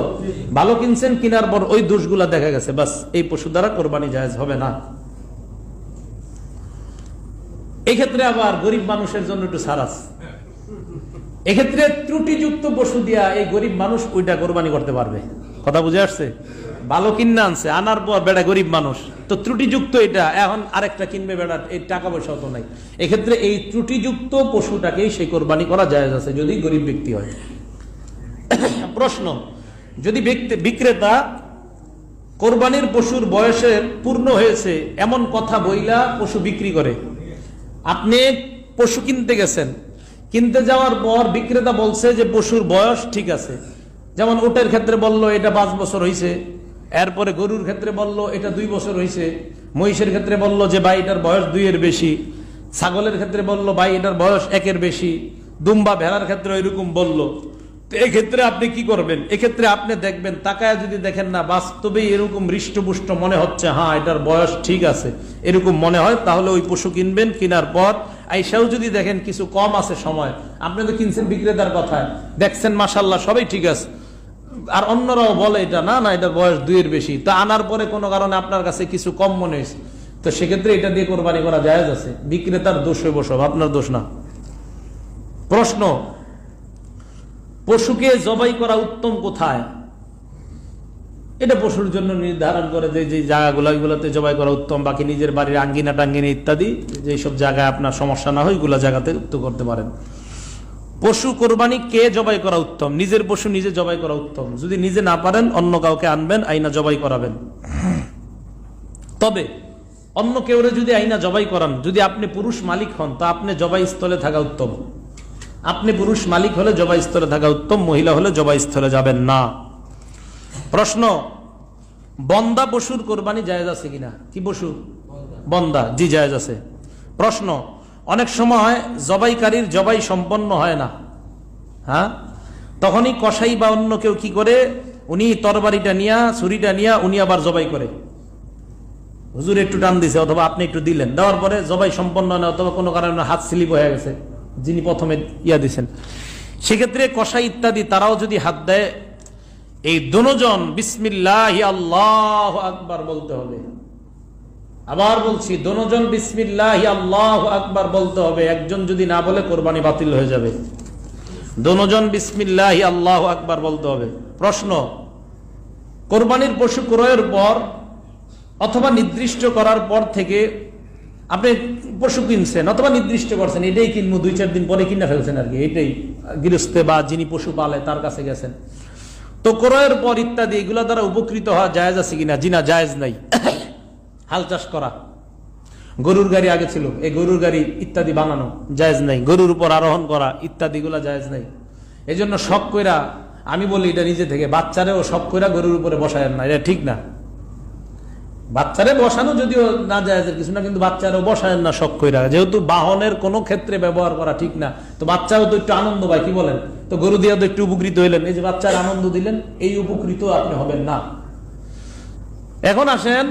ভালো কিনছেন, কিনার পর ওই দোষগুলা দেখা গেছে, বাস এই পশু দ্বারা কোরবানি জায়েজ হবে না। এক্ষেত্রে আবার গরিব মানুষের জন্য একটু ছাড় আছে। এক্ষেত্রে ত্রুটিযুক্ত পশু দিয়া এই গরিব মানুষ ওইটা কোরবানি করতে পারবে। কথা বুঝে আসছে? ভালো কিনে আনছে, আনার পর বেড়া গরিব মানুষ, তো ত্রুটিযুক্ত এটা, এখন আরেকটা কিনবে বেড়া, এই টাকা পয়সাও তো নাই, এক্ষেত্রে এই ত্রুটিযুক্ত পশুটাকেই সেই কোরবানি করা জায়েজ আছে, যদি গরিব ব্যক্তি হয়। প্রশ্ন, যদি বিক্রেতা কোরবানির পশুর বয়সের পূর্ণ হয়েছে এমন কথা বইলা পশু বিক্রি করে, আপনি পশু কিনতে গেছেন, কিনতে যাওয়ার পর বিক্রেতা বলছে যে পশুর বয়স ঠিক আছে, যেমন উটের ক্ষেত্রে বললো এটা 5 বছর হয়েছে, এরপরে গরুর ক্ষেত্রে বললো এটা 2 বছর হয়েছে, মহিষের ক্ষেত্রে বললো যে ভাই এটার বয়স 2 এর বেশি, ছাগলের ক্ষেত্রে বললো ভাই এটার বয়স 1 এর বেশি, দুম্বা ভেড়ার ক্ষেত্রে ওইরকম বললো। তো এক্ষেত্রে আপনি কি করবেন? এক্ষেত্রে আপনি দেখবেন, তাকায় যদি দেখেন না বাস্তবেই এরকম হৃষ্টপুষ্ট মনে হচ্ছে, হ্যাঁ এটার বয়স ঠিক আছে, এরকম মনে হয়, তাহলে ওই পশু কিনবেন। কেনার পর আইসাও যদি দেখেন কিছু কম আছে সময়, আপনি তো কিনছেন বিক্রেতার কথায়, দেখছেন মাশাআল্লাহ সবাই ঠিক আছে, আর অন্যরাও বলে এটা না না এটার বয়স 2 এর বেশি, তা আনার পরে কোনো কারণে আপনার কাছে কিছু কম মনে হয়েছে, তো সেক্ষেত্রে এটা দিয়ে কোরবানি করা জায়েজ আছে। বিক্রেতার দোষ হইব সব, আপনার দোষ না। প্রশ্ন, পশুকে জবাই করা উত্তম কোথায়? এটা পশুর জন্য নির্ধারণ করে যে জায়গাগুলো, ওইগুলোতে জবাই করা উত্তম, বাকি নিজের বাড়ির আঙ্গিনা টাঙ্গিনা ইত্যাদি যেসব জায়গায় আপনার সমস্যা না হয় ওইগুলো জায়গাতে তো করতে পারেন। পশু কোরবানি কে জবাই করা উত্তম? নিজের পশু নিজে জবাই করা উত্তম। যদি নিজে না পারেন অন্য কাউকে আনবেন, আইনা জবাই করাবেন। তবে অন্য কেউরে যদি আইনা জবাই করান, যদি আপনি পুরুষ মালিক হন, তা আপনি জবাই স্থলে থাকা উত্তম। আপনি পুরুষ মালিক হলে জবাই স্থলে থাকা উত্তম, মহিলা হলে জবাই স্থলে যাবেন না। প্রশ্ন, বন্দা পশুর কোরবানি জায়েজ আছে কিনা? কি পশু? বন্দা। জি জায়েজ আছে। প্রশ্ন, অনেক সময় জবাইকারীর জবাই সম্পন্ন হয় না, হ্যাঁ, তখনই কসাই বা অন্য কেউ কি করে, উনি তরবারিটা নিয়া, ছুরিটা নিয়া উনি আবার জবাই করে, হুজুর একটু টান দিছে অথবা আপনি একটু দিলেন, দেওয়ার পরে জবাই সম্পন্ন হয় না, অথবা কোনো কারণে হাত স্লিপ হয়ে গেছে যিনি প্রথমে ইয়া দিচ্ছেন, সেক্ষেত্রে কসাই ইত্যাদি তারাও যদি হাত দেয়, এই দুজন বিসমিল্লাহি আল্লাহু আকবার বলতে হবে। আবার বলছি, দুজন বিসমিল্লাহি আল্লাহু আকবার বলতে হবে। একজন যদি না বলে কোরবানি বাতিল হয়ে যাবে। দুজন বিসমিল্লাহি আল্লাহু আকবার বলতে হবে। প্রশ্ন, কোরবানির পশু ক্রয়ের পর অথবা নির্দিষ্ট করার পর থেকে আপনি পশু কিনছেন অথবা নির্দিষ্ট করছেন এটাই কিনবো, 2-4 দিন পরে কিনে ফেলছেন আর কি, এটাই গৃহস্থে বা যিনি পশু পালে তার কাছে গেছেন, তো ক্রয়ের পর ইত্যাদি এগুলা দ্বারা উপকৃত হওয়া জায়েজ আছে কিনা? জি না, জায়েজ নাই। হাল চাষ করা, গরুর গাড়ি আগে ছিল, এই গরুর গাড়ি ইত্যাদি বানানো জায়েজ নাই, গরুর উপর আরোহণ করা ইত্যাদি গুলা জায়েজ নাই। এই জন্য শখ কইরা, আমি বলি এটা নিজে থেকে, বাচ্চারেও শখ কইরা গরুর উপরে বসায় না, এটা ঠিক না। বাচ্চারে বসানো যদিও না যায় কিছু না, কিন্তু বাচ্চারও বসায় না শখ কইরা, যেহেতু বাহনের কোনো ক্ষেত্রে ব্যবহার করা ঠিক না, তো বাচ্চাও তো একটু আনন্দ পায়, কি বলেন? তো গরু দিয়া তো একটু উপকৃত হইলেন, এই যে বাচ্চার আনন্দ দিলেন, এই উপকৃত আপনি হবেন না। এখন আসেন,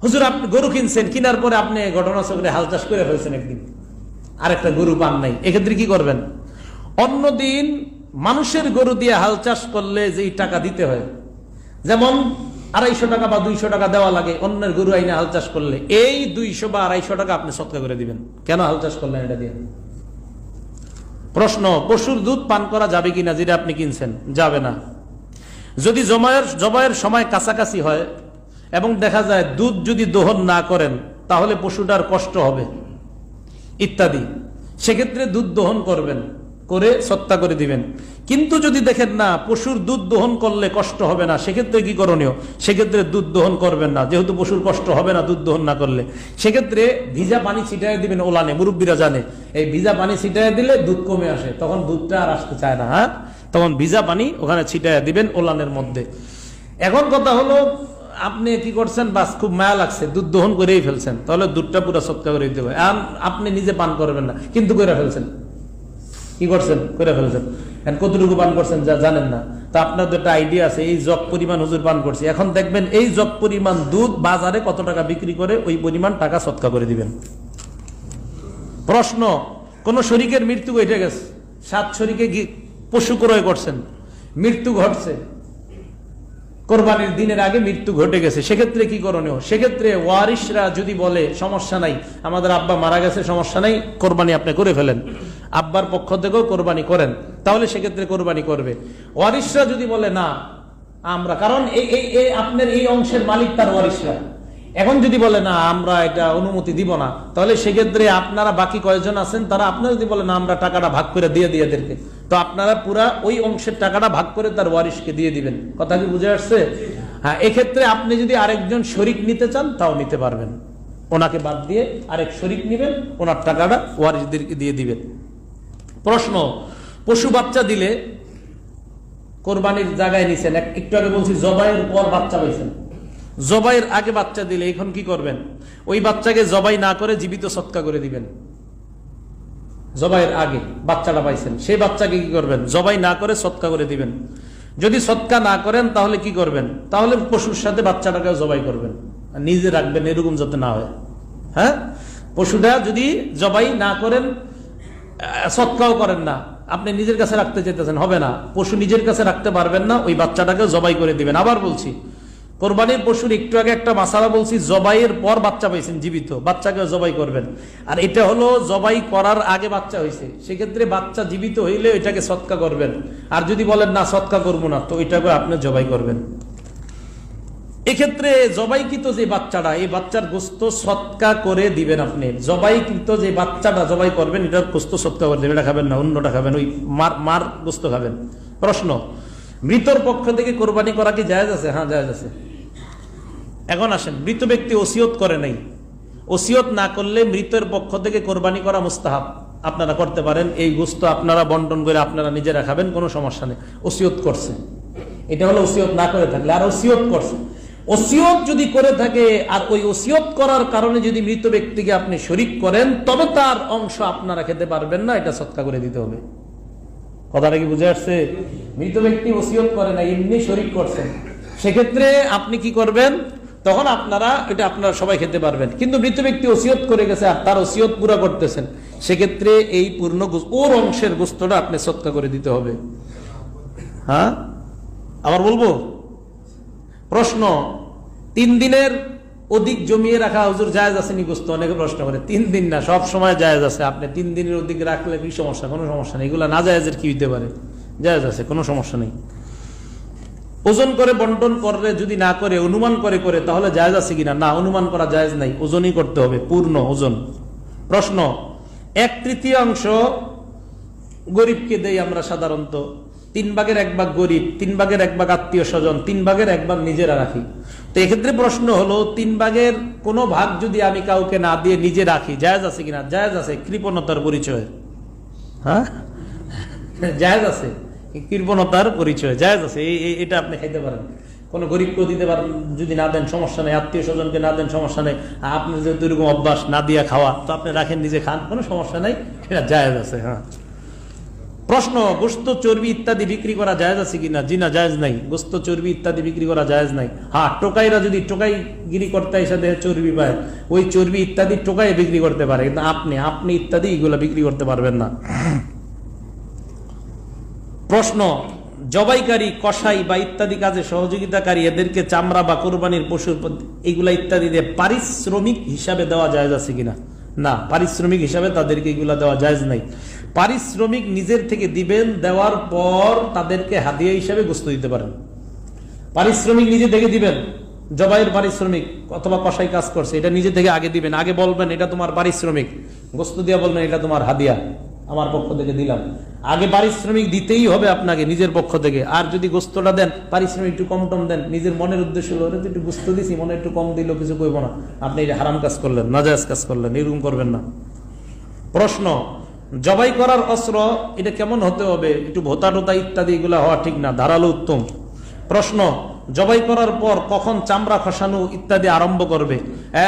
হুজুর আপনি গরু কিনছেন, কিনার পরে আপনি ঘটনাচক্রে হাল চাষ করে ফেলছেন, একদিন আরেকটা গরু পান নাই, এক্ষেত্রে কি করবেন? অন্যদিন মানুষের গরু দিয়ে হাল চাষ করলে যেই টাকা দিতে হয়, যেমন 250 টাকা বা 200 টাকা দেওয়া লাগে অন্যের গরু আইনে হাল চাষ করলে, এই 200 বা 250 টাকা আপনি সৎকা করে দিবেন। কেন হাল চাষ করলেন এটা দিয়ে? প্রশ্ন, পশুর দুধ পান করা যাবে কিনা যেটা আপনি কিনছেন? যাবে না। যদি জবাইয়ের সময় কাছাকাছি হয় এবং দেখা যায় দুধ যদি দহন না করেন তাহলে পশুটার কষ্ট হবে ইত্যাদি, সেক্ষেত্রে দুধ দহন করবেন, করে সত্তা করে দিবেন। কিন্তু যদি দেখেন না পশুর দুধ দহন করলে কষ্ট হবে না, সেক্ষেত্রে কি করণীয়? সেক্ষেত্রে দুধ দহন করবেন না, যেহেতু পশুর কষ্ট হবে না দুধ দহন না করলে। সেক্ষেত্রে ভিজা পানি ছিটাই দিবেন ওলানে, মুরব্বীরা জানে এই ভিজা পানি ছিটাই দিলে দুধ কমে আসে, তখন দুধটা আর আসতে চায় না। হ্যাঁ, তখন ভিজা পানি ওখানে ছিটাই দিবেন ওলানের মধ্যে। এখন কথা হলো, আপনি কি করছেন, বাস খুব মায়া লাগছে, দুধ দহন করেই ফেলছেন, তাহলে দুধটা পুরো সৎকা করে দিতে হবে। আপনি নিজে পান করবেন না, কিন্তু করে ফেলছেন, কি করছেন? করে ফেলছেন। কতটুকু পান করছেন যা জানেন না, তা আপনার তো একটা আইডিয়া আছে, এই জগ পরিমাণ হুজুর পান করছে। এখন দেখবেন এই জগ পরিমাণ দুধ বাজারে কত টাকা বিক্রি করে, ওই পরিমাণ টাকা সৎকা করে দিবেন। প্রশ্ন, কোন শরীকের মৃত্যু ঘটে গেছে, 7 শরীকে পশু ক্রয় করছেন, মৃত্যু ঘটছে, কোরবানির দিনের আগে মৃত্যু ঘটে গেছে, সেক্ষেত্রে কি করণীয়? সেক্ষেত্রে ওয়ারিশরা যদি বলে সমস্যা নাই, আমাদের আব্বা মারা গেছে, সমস্যা নাই, কোরবানি আপনি করে ফেলেন, আব্বার পক্ষ থেকেও কোরবানি করেন, তাহলে সেক্ষেত্রে কোরবানি করবে। ওয়ারিশরা যদি বলে না আমরা, কারণ আপনার এই অংশের মালিক তার ওয়ারিশরা, এখন যদি বলে না আমরা এটা অনুমতি দিব না, তাহলে সেক্ষেত্রে আপনারা বাকি কয়েকজন আছেন তারা, আপনারা যদি বলে না আমরা টাকাটা ভাগ করে দিয়ে এদেরকে, তো আপনারা পুরা ওই অংশের টাকাটা ভাগ করে তার ওয়ারিশকে দিয়ে দিবেন। কথা কি বুঝে আসছে? হ্যাঁ, এক্ষেত্রে আপনি যদি আরেকজন শরিক নিতে চান তাও নিতে পারবেন, ওনাকে বাদ দিয়ে আরেক শরিক নিবেন, ওনার টাকাটা ওয়ারিশদেরকে দিয়ে দিবেন। প্রশ্ন, পশু বাচ্চা দিলে, কোরবানির জায়গায় নিছেন, একটু আগে বলছি জবাইয়ের পর বাচ্চা পাইছেন, জবাইয়ের আগে বাচ্চা দিলে এখন কি করবেন? ওই বাচ্চাকে জবাই না করে জীবিত সৎকা করে দিবেন। জবাইয়ের আগে বাচ্চাটা পাইছেন, সেই বাচ্চাকে কি করবেন? জবাই না করে সৎকা করে দিবেন। যদি সৎকা না করেন তাহলে কি করবেন? তাহলে পশুর সাথে বাচ্চাটাকেও জবাই করবেন, নিজে রাখবেন, এরকম যাতে না হয়। হ্যাঁ, পশুটা যদি জবাই না করেন, সৎকাও করেন না, আপনি নিজের কাছে রাখতে চাইতেছেন, হবে না, পশু নিজের কাছে রাখতে পারবেন না, ওই বাচ্চাটাকে জবাই করে দিবেন। আবার বলছি, কোরবানির পশুর একটু আগে একটা মাসালা বলছি, জবাইয়ের পর বাচ্চা পাইছেন জীবিত, বাচ্চাকে জবাই করবেন। আর এটা হলো জবাই করার আগে বাচ্চা হয়েছে, সেক্ষেত্রে বাচ্চা জীবিত হইলে এটাকে সৎকা করবেন। আর যদি বলেন না সৎকা করবো না, তো ওইটাকে আপনি জবাই করবেন। এক্ষেত্রে জবাইকৃত যে বাচ্চাটা, এই বাচ্চার গোস্ত সৎকা করে দিবেন আপনি। জবাইকৃত যে বাচ্চাটা জবাই করবেন, এটার গোস্ত সৎকা করে দেবেন, এটা খাবেন না, অন্যটা খাবেন, ওই মার গোস্ত খাবেন। প্রশ্ন, মৃতর পক্ষ থেকে কোরবানি করা কি জায়েজ আছে? হ্যাঁ, জায়েজ আছে। এখন আসেন, মৃত ব্যক্তি ওসিয়ত করে নাই, ওসিয়ত না করলে মৃতের পক্ষ থেকে কোরবানি করা মুস্তাহাব, আপনারা করতে পারেন, এই গোস্ত আপনারা বন্টন করে আপনারা নিজেরা খাবেন, কোনো সমস্যা নেই। ওসিয়ত করছে, এটা হলো ওসিয়ত না করে থাকলে। আর ওসিয়ত করছে, ওসিয়ত যদি করে থাকে আর ওই ওসিয়ত করার কারণে যদি মৃত ব্যক্তিকে আপনি শরিক করেন, তবে তার অংশ আপনারা খেতে পারবেন না, এটা সৎকা করে দিতে হবে। কথাটা কি বুঝে আসছে? মৃত ব্যক্তি ওসিয়ত করে না, এমনি শরিক করছেন, সেক্ষেত্রে আপনি কি করবেন? তখন আপনারা সবাই খেতে পারবেন। কিন্তু মৃত ব্যক্তি ওসিয়ত করে গেছে আর তার ওসিয়ত পুরা করতেছেন, সেক্ষেত্রে এই পূর্ণ ওর অংশের গোস্তটা আপনি সৎকা করে দিতে হবে। হ্যাঁ, আবার বলবো, প্রশ্ন, 3 দিনের অধিক জমিয়ে রাখা হুজুর জায়েজ আছে নি গোস্ত? অনেকে প্রশ্ন করে। 3 দিন না, সব সময় জায়েজ আছে। আপনি 3 দিনের অধিক রাখলে কি সমস্যা? কোনো সমস্যা নেই, এগুলা না জায়েজের কি হইতে পারে? জায়েজ আছে, কোনো সমস্যা নেই। ওজন করে বন্টন করলে যদি না করে অনুমান করে করে, তাহলে জায়েজ আছে কিনা? না, অনুমান করা জায়েজ নাই, ওজনই করতে হবে, পূর্ণ ওজন। প্রশ্ন, 1/3 গরিবকে দেই আমরা সাধারণত, 3 ভাগের 1 ভাগ গরিব, 3 ভাগের 1 ভাগ আত্মীয় স্বজন, 3 ভাগের 1 ভাগ নিজেরা রাখি। তো এক্ষেত্রে প্রশ্ন হলো, 3 ভাগের কোনো ভাগ যদি আমি কাউকে না দিয়ে নিজে রাখি, জায়েজ আছে কিনা? জায়েজ আছে, কৃপণতার পরিচয়। হ্যাঁ, জায়েজ আছে, কৃপণতার পরিচয়, জায়েজ আছে, এটা আপনি খাইতে পারেন। কোনো গরিবকেও দিতে পারেন, যদি না দেন সমস্যা নেই, আত্মীয় স্বজনকে না দেন সমস্যা নেই, আপনার যেহেতু এরকম অভ্যাস না দিয়া খাওয়া, তো আপনি রাখেন, নিজে খান, কোনো সমস্যা নেই, এটা জায়েজ আছে। হ্যাঁ, প্রশ্ন, গোশত চর্বি ইত্যাদি বিক্রি করা জায়েজ আছে কিনা? জি না, জায়েজ নাই। গোশত চর্বি ইত্যাদি বিক্রি করা জায়েজ নাই। হ্যাঁ, টোকাইরা যদি টোকাইগিরি করতে এসে চর্বি পায়, ওই চর্বি ইত্যাদি টোকাই বিক্রি করতে পারে, কিন্তু আপনি ইত্যাদি এগুলো বিক্রি করতে পারবেন না। প্রশ্ন, জবাইকারী, কসাই বা ইত্যাদি কাজে সহযোগিতাকারী এদেরকে চামড়া বা কোরবানির পশুর এগুলা ইত্যাদি দিয়ে পারিশ্রমিক হিসাবে দেওয়া জায়েজ আছে কিনা? না, পারিশ্রমিক হিসাবে তাদেরকে এগুলা দেওয়া জায়েজ নাই। পারিশ্রমিক নিজের থেকে দিবেন, দেওয়ার পর তাদেরকে হাদিয়া হিসাবে গোশত দিতে পারেন। পারিশ্রমিক নিজে থেকে দিবেন, জবাইয়ের পারিশ্রমিক অথবা কসাই কাজ করছে, এটা নিজে থেকে আগে দিবেন, আগে বলবেন এটা তোমার পারিশ্রমিক, গোশত দিয়া বলবেন এটা তোমার হাদিয়া, আমার পক্ষ থেকে দিলাম। আগে পারিশ্রমিক দিতেই হবে আপনাকে নিজের পক্ষ থেকে। আর যদি গোশতটা দেন, পারিশ্রমিক একটু কম টম দেন, নিজের মনের উদ্দেশ্য হলো একটু গোশত দিছি, মনে একটু কম দিল, কিছু কইব না, আপনি এটা হারাম কাজ করলেন, নাজায়েজ কাজ করলেন, এরকম করবেন না। প্রশ্ন, জবাই করার অস্ত্র এটা কেমন হতে হবে? একটু ভোতা টোতা ইত্যাদি এগুলো হওয়া ঠিক না, ধারালো উত্তম। প্রশ্ন, জবাই করার পর কখন চামড়া খসানো ইত্যাদি আরম্ভ করবে?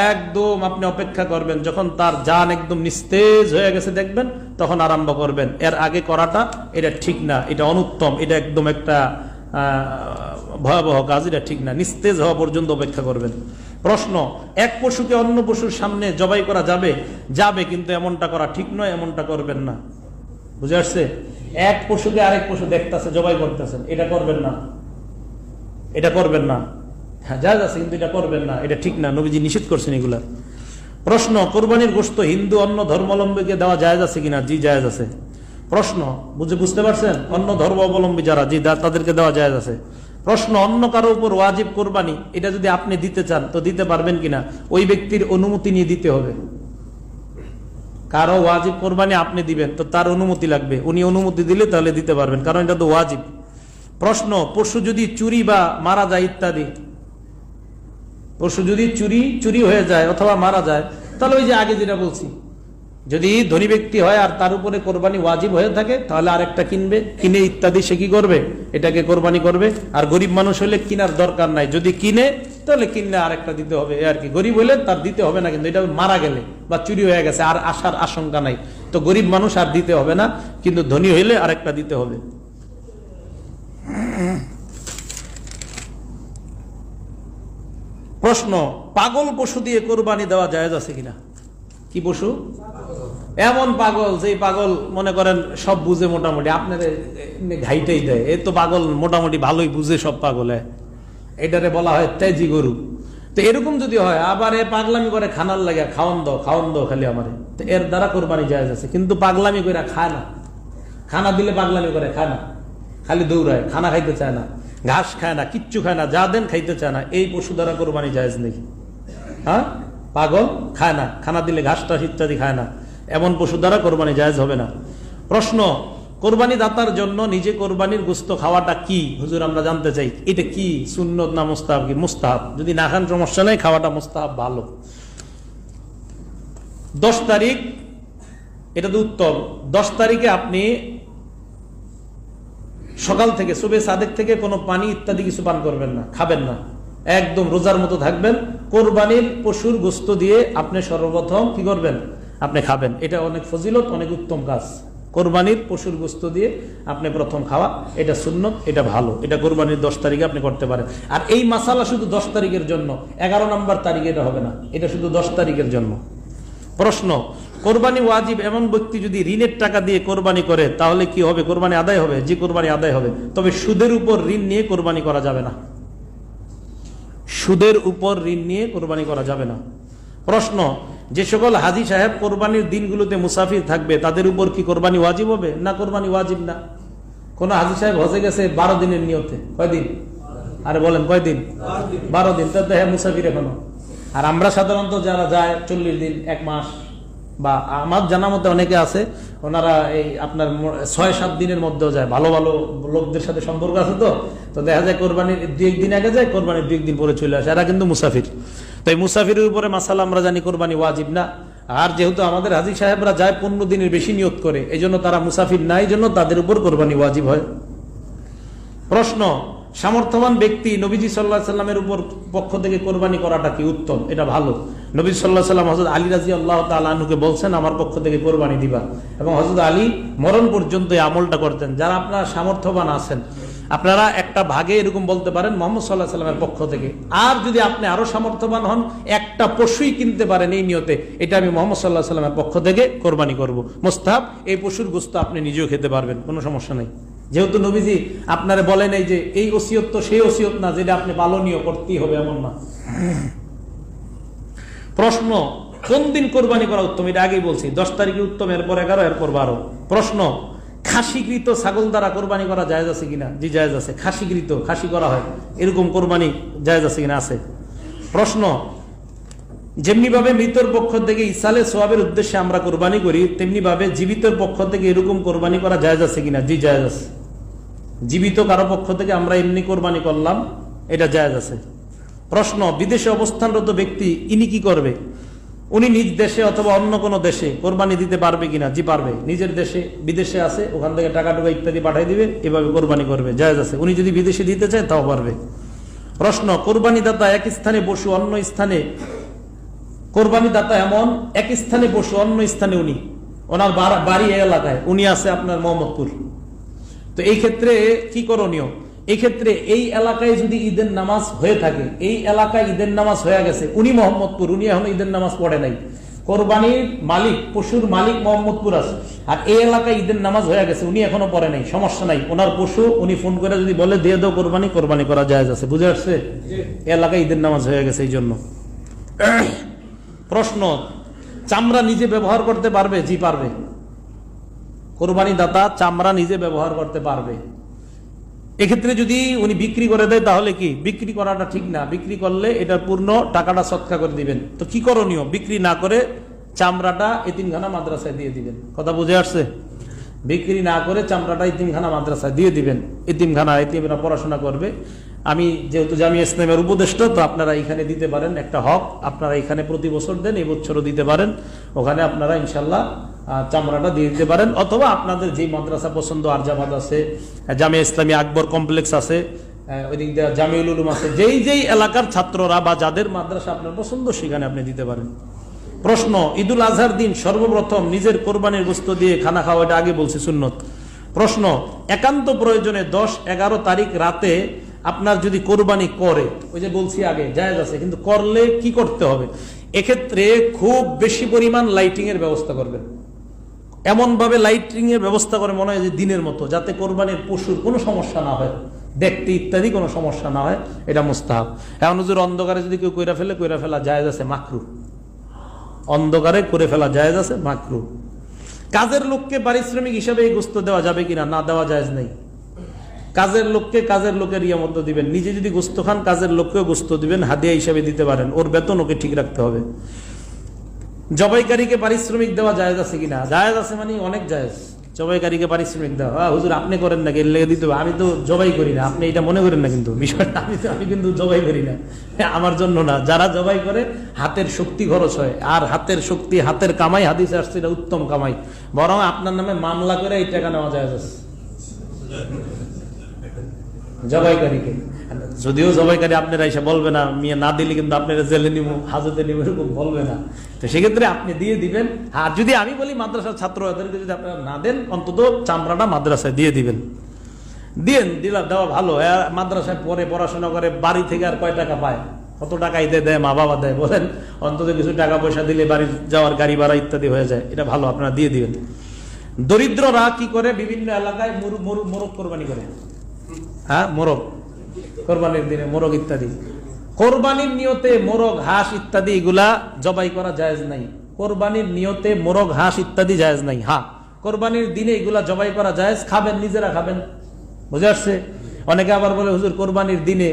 একদম আপনি অপেক্ষা করবেন যখন তার জান একদম নিস্তেজ হয়ে গেছে, দেখবেন তখন আরম্ভ করবেন। এর আগে করাটা এটা ঠিক না, এটা অনুত্তম, এটা একদম একটা ভয়াবহ কাজ, এটা ঠিক না। নিস্তেজ হওয়া পর্যন্ত অপেক্ষা করবেন। প্রশ্ন, এক পশুকে অন্য পশুর সামনে জবাই করা যাবে? যাবে, কিন্তু এমনটা করা ঠিক নয়, এমনটা করবেন না। বুঝে আসছে? এক পশুকে আরেক পশু দেখতেছে, জবাই করতেছেন, এটা করবেন না, এটা করবেন না। হ্যাঁ, জায়েজ আছে, কিন্তু এটা করবেন না, এটা ঠিক না, নবীজি নিষেধ করছেন এগুলা। প্রশ্ন, কোরবানির গোশত হিন্দু অন্য ধর্মাবলম্বীকে দেওয়া জায়েজ আছে কিনা? জি, জায়েজ আছে। প্রশ্ন, বুঝতে পারছেন? অন্য ধর্মাবলম্বী যারা, জি, তাদেরকে দেওয়া জায়েজ আছে। প্রশ্ন, অন্য কারো উপর ওয়াজিব কোরবানি, এটা যদি আপনি দিতে চান তো দিতে পারবেন কিনা? ওই ব্যক্তির অনুমতি নিয়ে দিতে হবে। কারো ওয়াজিব কোরবানি আপনি দিবেন, তো তার অনুমতি লাগবে, উনি অনুমতি দিলে তাহলে দিতে পারবেন, কারণ এটা তো ওয়াজিব। প্রশ্ন, পশু যদি চুরি বা মারা যায় ইত্যাদি, পশু যদি চুরি হয়ে যায় অথবা মারা যায়, তাহলে ওই যে আগে যেটা বলছি, যদি ধনী ব্যক্তি হয় আর তার উপরে কোরবানি ওয়াজিব হয়ে থাকে, তাহলে আরেকটা কিনবে, কিনে ইত্যাদি সে কি করবে? এটাকে কোরবানি করবে। আর গরিব মানুষ হলে কিনার দরকার নাই, যদি কিনে তাহলে কিনলে আরেকটা দিতে হবে, আর কি। গরিব হলে তার দিতে হবে না, কিন্তু এটা মারা গেলে বা চুরি হয়ে গেছে আর আসার আশঙ্কা নাই, তো গরিব মানুষ আর দিতে হবে না, কিন্তু ধনী হইলে আরেকটা দিতে হবে। প্রশ্ন, পাগল পশু দিয়ে কোরবানি দেওয়া জায়েজ আছে কিনা? কি পশু? এমন পাগল যে পাগল মনে করেন সব বুঝে, মোটামুটি আপনার ঘাইটাই দেয়, এই তো পাগল মোটামুটি ভালোই বুঝে সব পাগলে, এটারে বলা হয় তেজি গরু। তো এরকম যদি হয়, আবার এ পাগলামি করে খানার লাগে, খাওয়ান দাও খালি আমারে, তো এর দ্বারা কোরবানি জায়েজ আছে। কিন্তু পাগলামি করে খায় না, খানা দিলে পাগলামি করে খায় না, খালি দৌড়ায়, খানা খাইতে চায় না, ঘাস খায় না, কিচ্ছু খায় না, যা দেন খাইতে চায় না, এই পশু দ্বারা কোরবানি জায়েজ নেই। হ্যাঁ, পাগল খায় না, খানা দিলে ঘাস টাস ইত্যাদি খায় না, এমন পশু দ্বারা কোরবানি জায়েজ হবে না। প্রশ্ন, কোরবানি দাতার জন্য নিজে কোরবানির গোশত খাওয়াটা কি? হুজুর, আমরা জানতে চাই এটা কি, সুন্নত না মুস্তাহাব? কি মুস্তাহাব, যদি না খান সমস্যা নেই, খাওয়াটা মুস্তাহাব, ভালো। 10 তারিখ, এটা তো উত্তম। 10 তারিখে আপনি সকাল থেকে সুবে সাদেক থেকে কোনো পানি ইত্যাদি কিছু পান করবেন না, খাবেন না, একদম রোজার মতো থাকবেন। কোরবানির পশুর গোশত দিয়ে আপনি সর্বপ্রথম কি করবেন? আপনি খাবেন। এটা অনেক ফজিলত, অনেক উত্তম কাজ। কোরবানির পশুর গোশত দিয়ে আপনি প্রথম খাওয়া, এটা সুন্নত, এটা ভালো, এটা কোরবানির 10 তারিখে আপনি করতে পারেন। আর এই মাসালা শুধু 10 তারিখের জন্য, 11 নম্বর তারিখে এটা হবে না, এটা শুধু 10 তারিখের জন্য। প্রশ্ন, কোরবানি ওয়াজিব এমন ব্যক্তি যদি ঋণের টাকা দিয়ে কোরবানি করে, তাহলে কি হবে? কোরবানি আদায় হবে? যে কোরবানি আদায় হবে, তবে সুদের উপর ঋণ নিয়ে কোরবানি করা যাবে না, সুদের উপর ঋণ নিয়ে কোরবানি করা যাবে না। প্রশ্ন, যে সকল হাজী সাহেব কোরবানির দিনগুলোতে মুসাফির থাকবে, তাদের উপর কি কোরবানি ওয়াজিব হবে? না, কোরবানি ওয়াজিব না। কোন হাজী সাহেব হজে গেছে 12 দিনের নিয়তে, কয়দিন? আরে বলেন কয়দিন? 12 দিন, তাতে হ্যাঁ মুসাফির এখনো। আর আমরা সাধারণত যারা যায় 40 দিন, 1 মাস, বা আমার জানা মতে অনেকে আছে ওনারা এই আপনার 6-7 দিনের মধ্যেও যায়, ভালো ভালো লোকদের সাথে সম্পর্ক আছে, তো দেখা যায় কোরবানির 2-1 দিন আগে যায়, কোরবানির 2-1 দিন পরে চলে আসে, এরা কিন্তু মুসাফির। তাই মুসাফিরের উপরে মাসালা আমরা জানি কোরবানি ওয়াজিব না। আর যেহেতু আমাদের হাজী সাহেবরা যায় 15 দিনের বেশি নিয়ত করে, এই জন্য তারা মুসাফির না, এই জন্য তাদের উপর কোরবানি ওয়াজিব হয়। প্রশ্ন, সামর্থ্যবান ব্যক্তি নবীজি সাল্লাল্লাহু আলাইহি সাল্লামের উপর পক্ষ থেকে কোরবানি করাটা কি উত্তম, এটা ভালো। নবী সাল্লাল্লাহু আলাইহি সাল্লাম হযরত আলী রাদিয়াল্লাহু তাআলা আনহুকে বলছেন আমার পক্ষ থেকে কোরবানি দিবা, এবং হযরত আলী মরণ পর্যন্ত এই আমলটা করতেন। যারা আপনারা সামর্থ্যবান আছেন আপনারা একটা ভাগে এরকম বলতে পারেন মুহাম্মদ সাল্লাল্লাহু আলাইহি সাল্লামের পক্ষ থেকে। আর যদি আপনি আরো সামর্থ্যবান হন, একটা পশুই কিনতে পারেন এই নিয়তে, এটা আমি মুহাম্মদ সাল্লাল্লাহু আলাইহি সাল্লামের পক্ষ থেকে কোরবানি করব, মুস্তাহাব। এই পশুর গোশত আপনি নিজেও খেতে পারবেন, কোনো সমস্যা নেই। যেহেতু নবীজি আপনারে বলেন এই যে এই ওসিয়ত তো সেই ওসিয়ত না যেটা আপনি পালনীয় করতেই হবে, এমন না। প্রশ্ন, কোন দিন কোরবানি করা উত্তম? এটা আগেই বলছি, 10 তারিখে উত্তম, এরপর 11, এরপর 12। প্রশ্ন, খাসিকৃত ছাগল দ্বারা কোরবানি করা জায়েজ আছে কিনা? জি জায়েজ আছে। খাসিকৃত, খাসি করা হয় এরকম কোরবানি জায়েজ আছে কিনা? আছে। প্রশ্ন, যেমনি ভাবে মৃতের পক্ষ থেকে ইসালে সোয়াবের উদ্দেশ্যে আমরা কোরবানি করি, তেমনি ভাবে জীবিতের পক্ষ থেকে এরকম কোরবানি করা জায়েজ আছে কিনা? জি জায়েজ আছে। জীবিত কারো পক্ষ থেকে আমরা এমনি কোরবানি করলাম, এটা জায়েজ আছে। প্রশ্ন, বিদেশে অবস্থানরত ব্যক্তি ইনি কি করবে? উনি নিজ দেশে অথবা অন্য কোনো দেশে কোরবানি দিতে পারবে কিনা? জি পারবে। নিজের দেশে, বিদেশে আছে, ওখান থেকে টাকা টুকা ইত্যাদি পাঠিয়ে দিবে, এভাবে কোরবানি করবে, জায়েজ আছে। উনি যদি বিদেশে দিতে চায় তাও পারবে। প্রশ্ন, কোরবানি দাতা এক স্থানে বসু অন্য স্থানে, কোরবানি দাতা এমন এক স্থানে বসু অন্য স্থানে উনি, ওনার বাড়ি এলাকায়, উনি আছে আপনার মোহাম্মদপুর, তো এই ক্ষেত্রে কি করণীয়? এই ক্ষেত্রে এই এলাকায় যদি ঈদের নামাজ হয়ে থাকে, এই এলাকায় ঈদের নামাজ হয়ে গেছে, উনি মোহাম্মদপুর, উনি এখন ঈদের নামাজ পড়ে নাই, কোরবানির মালিক, পশুর মালিক মোহাম্মদপুর আছে, আর এই এলাকায় ঈদের নামাজ হয়ে গেছে, উনি এখনো পড়ে নাই, সমস্যা নাই। ওনার পশু উনি ফোন করে যদি বলে দিয়ে দাও কোরবানি, কোরবানি করা জায়েজ আছে। বুঝে আসছে? এই এলাকায় ঈদের নামাজ হয়ে গেছে এই জন্য। প্রশ্ন, চামড়া নিজে ব্যবহার করতে পারবে? জি পারবে। কোরবানি দাতা চামড়া নিজে ব্যবহার করতে পারবে। এক্ষেত্রে যদি উনি বিক্রি করে দেয় তাহলে কি? বিক্রি করাটা ঠিক না, বিক্রি করলে এটার পূর্ণ টাকাটা সৎকা করে দিবেন। তো কি করণীয়? বিক্রি না করে চামড়াটা এতিমখানা মাদ্রাসায় দিয়ে দিবেন। কথা বুঝে আসছে? বিক্রি না করে চামড়াটা এতিমখানা মাদ্রাসায় দিয়ে দিবেন, এতিমখানা, এতিমরা পড়াশোনা করবে। আমি যেহেতু জামিয়া ইসলামের উপদেষ্টা, তো আপনারা এখানে দিতে পারেন, একটা হক আপনারা এখানে প্রতি বছর দেন, এই বছরও দিতে পারেন, ওখানে আপনারা ইনশাল্লাহ চামড়াটা দিয়ে দিতে পারেন। অথবা আপনাদের যে মাদ্রাসা পছন্দ, আরজাবাদ আছে, জামিয়া ইসলামী আকবর কমপ্লেক্স আছে, ওইদিক দিয়ে জামিউল উলুম আছে, যেই যেই এলাকার ছাত্ররা বা যাদের মাদ্রাসা আপনার পছন্দ সেখানে আপনি দিতে পারেন। প্রশ্ন, ঈদুল আজহার দিন সর্বপ্রথম নিজের কোরবানির গোশত দিয়ে খানা খাওয়া, এটা আগে বলছি সুন্নত। প্রশ্ন, একান্ত প্রয়োজনে 10-11 তারিখ রাতে আপনার যদি কোরবানি করে, ওই যে বলছি আগে জায়েজ আছে, কিন্তু করলে কি করতে হবে? এক্ষেত্রে খুব বেশি পরিমাণ লাইটিং এর ব্যবস্থা করবেন, এমন ভাবে লাইটিং এর ব্যবস্থা করে মনে হয় যে দিনের মতো, যাতে কোরবানির পশুর কোনো সমস্যা না হয়, দেখতে ইত্যাদি কোনো সমস্যা না হয়, এটা মুস্তাহাব। এখন হুজুর অন্ধকারে যদি কেউ কইরা ফেলে, কইরা ফেলা জায়েজ আছে, মাকরু। অন্ধকারে করে ফেলা জায়েজ আছে, মাকরু। কাজের লোককে পারিশ্রমিক হিসাবে এই গোশত দেওয়া যাবে কিনা? না, দেওয়া জায়েজ নেই। কাজের লোককে কাজের লোকের মতো দিবেন, নিজে যদি গোশত খান কাজের লোককেও গোশত দিবেন, হাদিয়া হিসাবে দিতে পারেন, ওর বেতন ওকে ঠিক রাখতে হবে। জবাইকারীকে পারিশ্রমিক দেওয়া জায়েজ আছে কিনা? জায়েজ আছে, মানে অনেক জায়েজ। জবাইকারীকে পারিশ্রমিক দেওয়া, হুজুর আপনি করেন নাকি, এর লেগে দিতে হবে? আমি তো জবাই করি না, আপনি এটা মনে করেন না, কিন্তু বিষয়টা আমি কিন্তু জবাই করি না, আমার জন্য না, যারা জবাই করে হাতের শক্তি খরচ হয়, আর হাতের শক্তি, হাতের কামাই, হাদিসে আসছে এটা উত্তম কামাই, বরং আপনার নামে মামলা করে এই টাকা নেওয়া জায়েজ আছে জবাইকারীকে। যদিও জবাইকারী আপনারা এসে বলবে না, মিয়া না দিলে কিন্তু আপনারা জেলে নিব, হাজতে নিব, এরকম বলবে না, তো সেক্ষেত্রে আপনি দিয়ে দিবেন। আর যদি আমি বলি মাদ্রাসার ছাত্র, এদেরকে যদি আপনারা না দেন, অন্তত চামড়াটা মাদ্রাসায় দিয়ে দিবেন, দিলা দেওয়া ভালো। মাদ্রাসায় পরে পড়াশোনা করে, বাড়ি থেকে আর কয় টাকা পায়? কত টাকা ঈদে দেয়, মা বাবা দেয়, বলেন? অন্তত কিছু টাকা পয়সা দিলে বাড়ি যাওয়ার গাড়ি ভাড়া ইত্যাদি হয়ে যায়, এটা ভালো, আপনারা দিয়ে দিবেন। দরিদ্ররা কি করে? বিভিন্ন এলাকায় মোরগ কোরবানি করে। হ্যাঁ, মোরগ কোরবানির দিনে, মোরগ ইত্যাদি। কোরবানির নিয়তে মোরগ, হাঁস ইত্যাদি এগুলা জবাই করা জায়েজ নাই। কোরবানির নিয়তে মোরগ, হাঁস ইত্যাদি জায়েজ নাই। হ্যাঁ, কোরবানির দিনে এগুলা জবাই করা জায়েজ, খাবেন, নিজেরা খাবেন। বুঝে আসছে? অনেকে আবার বলে হুজুর কোরবানির দিনে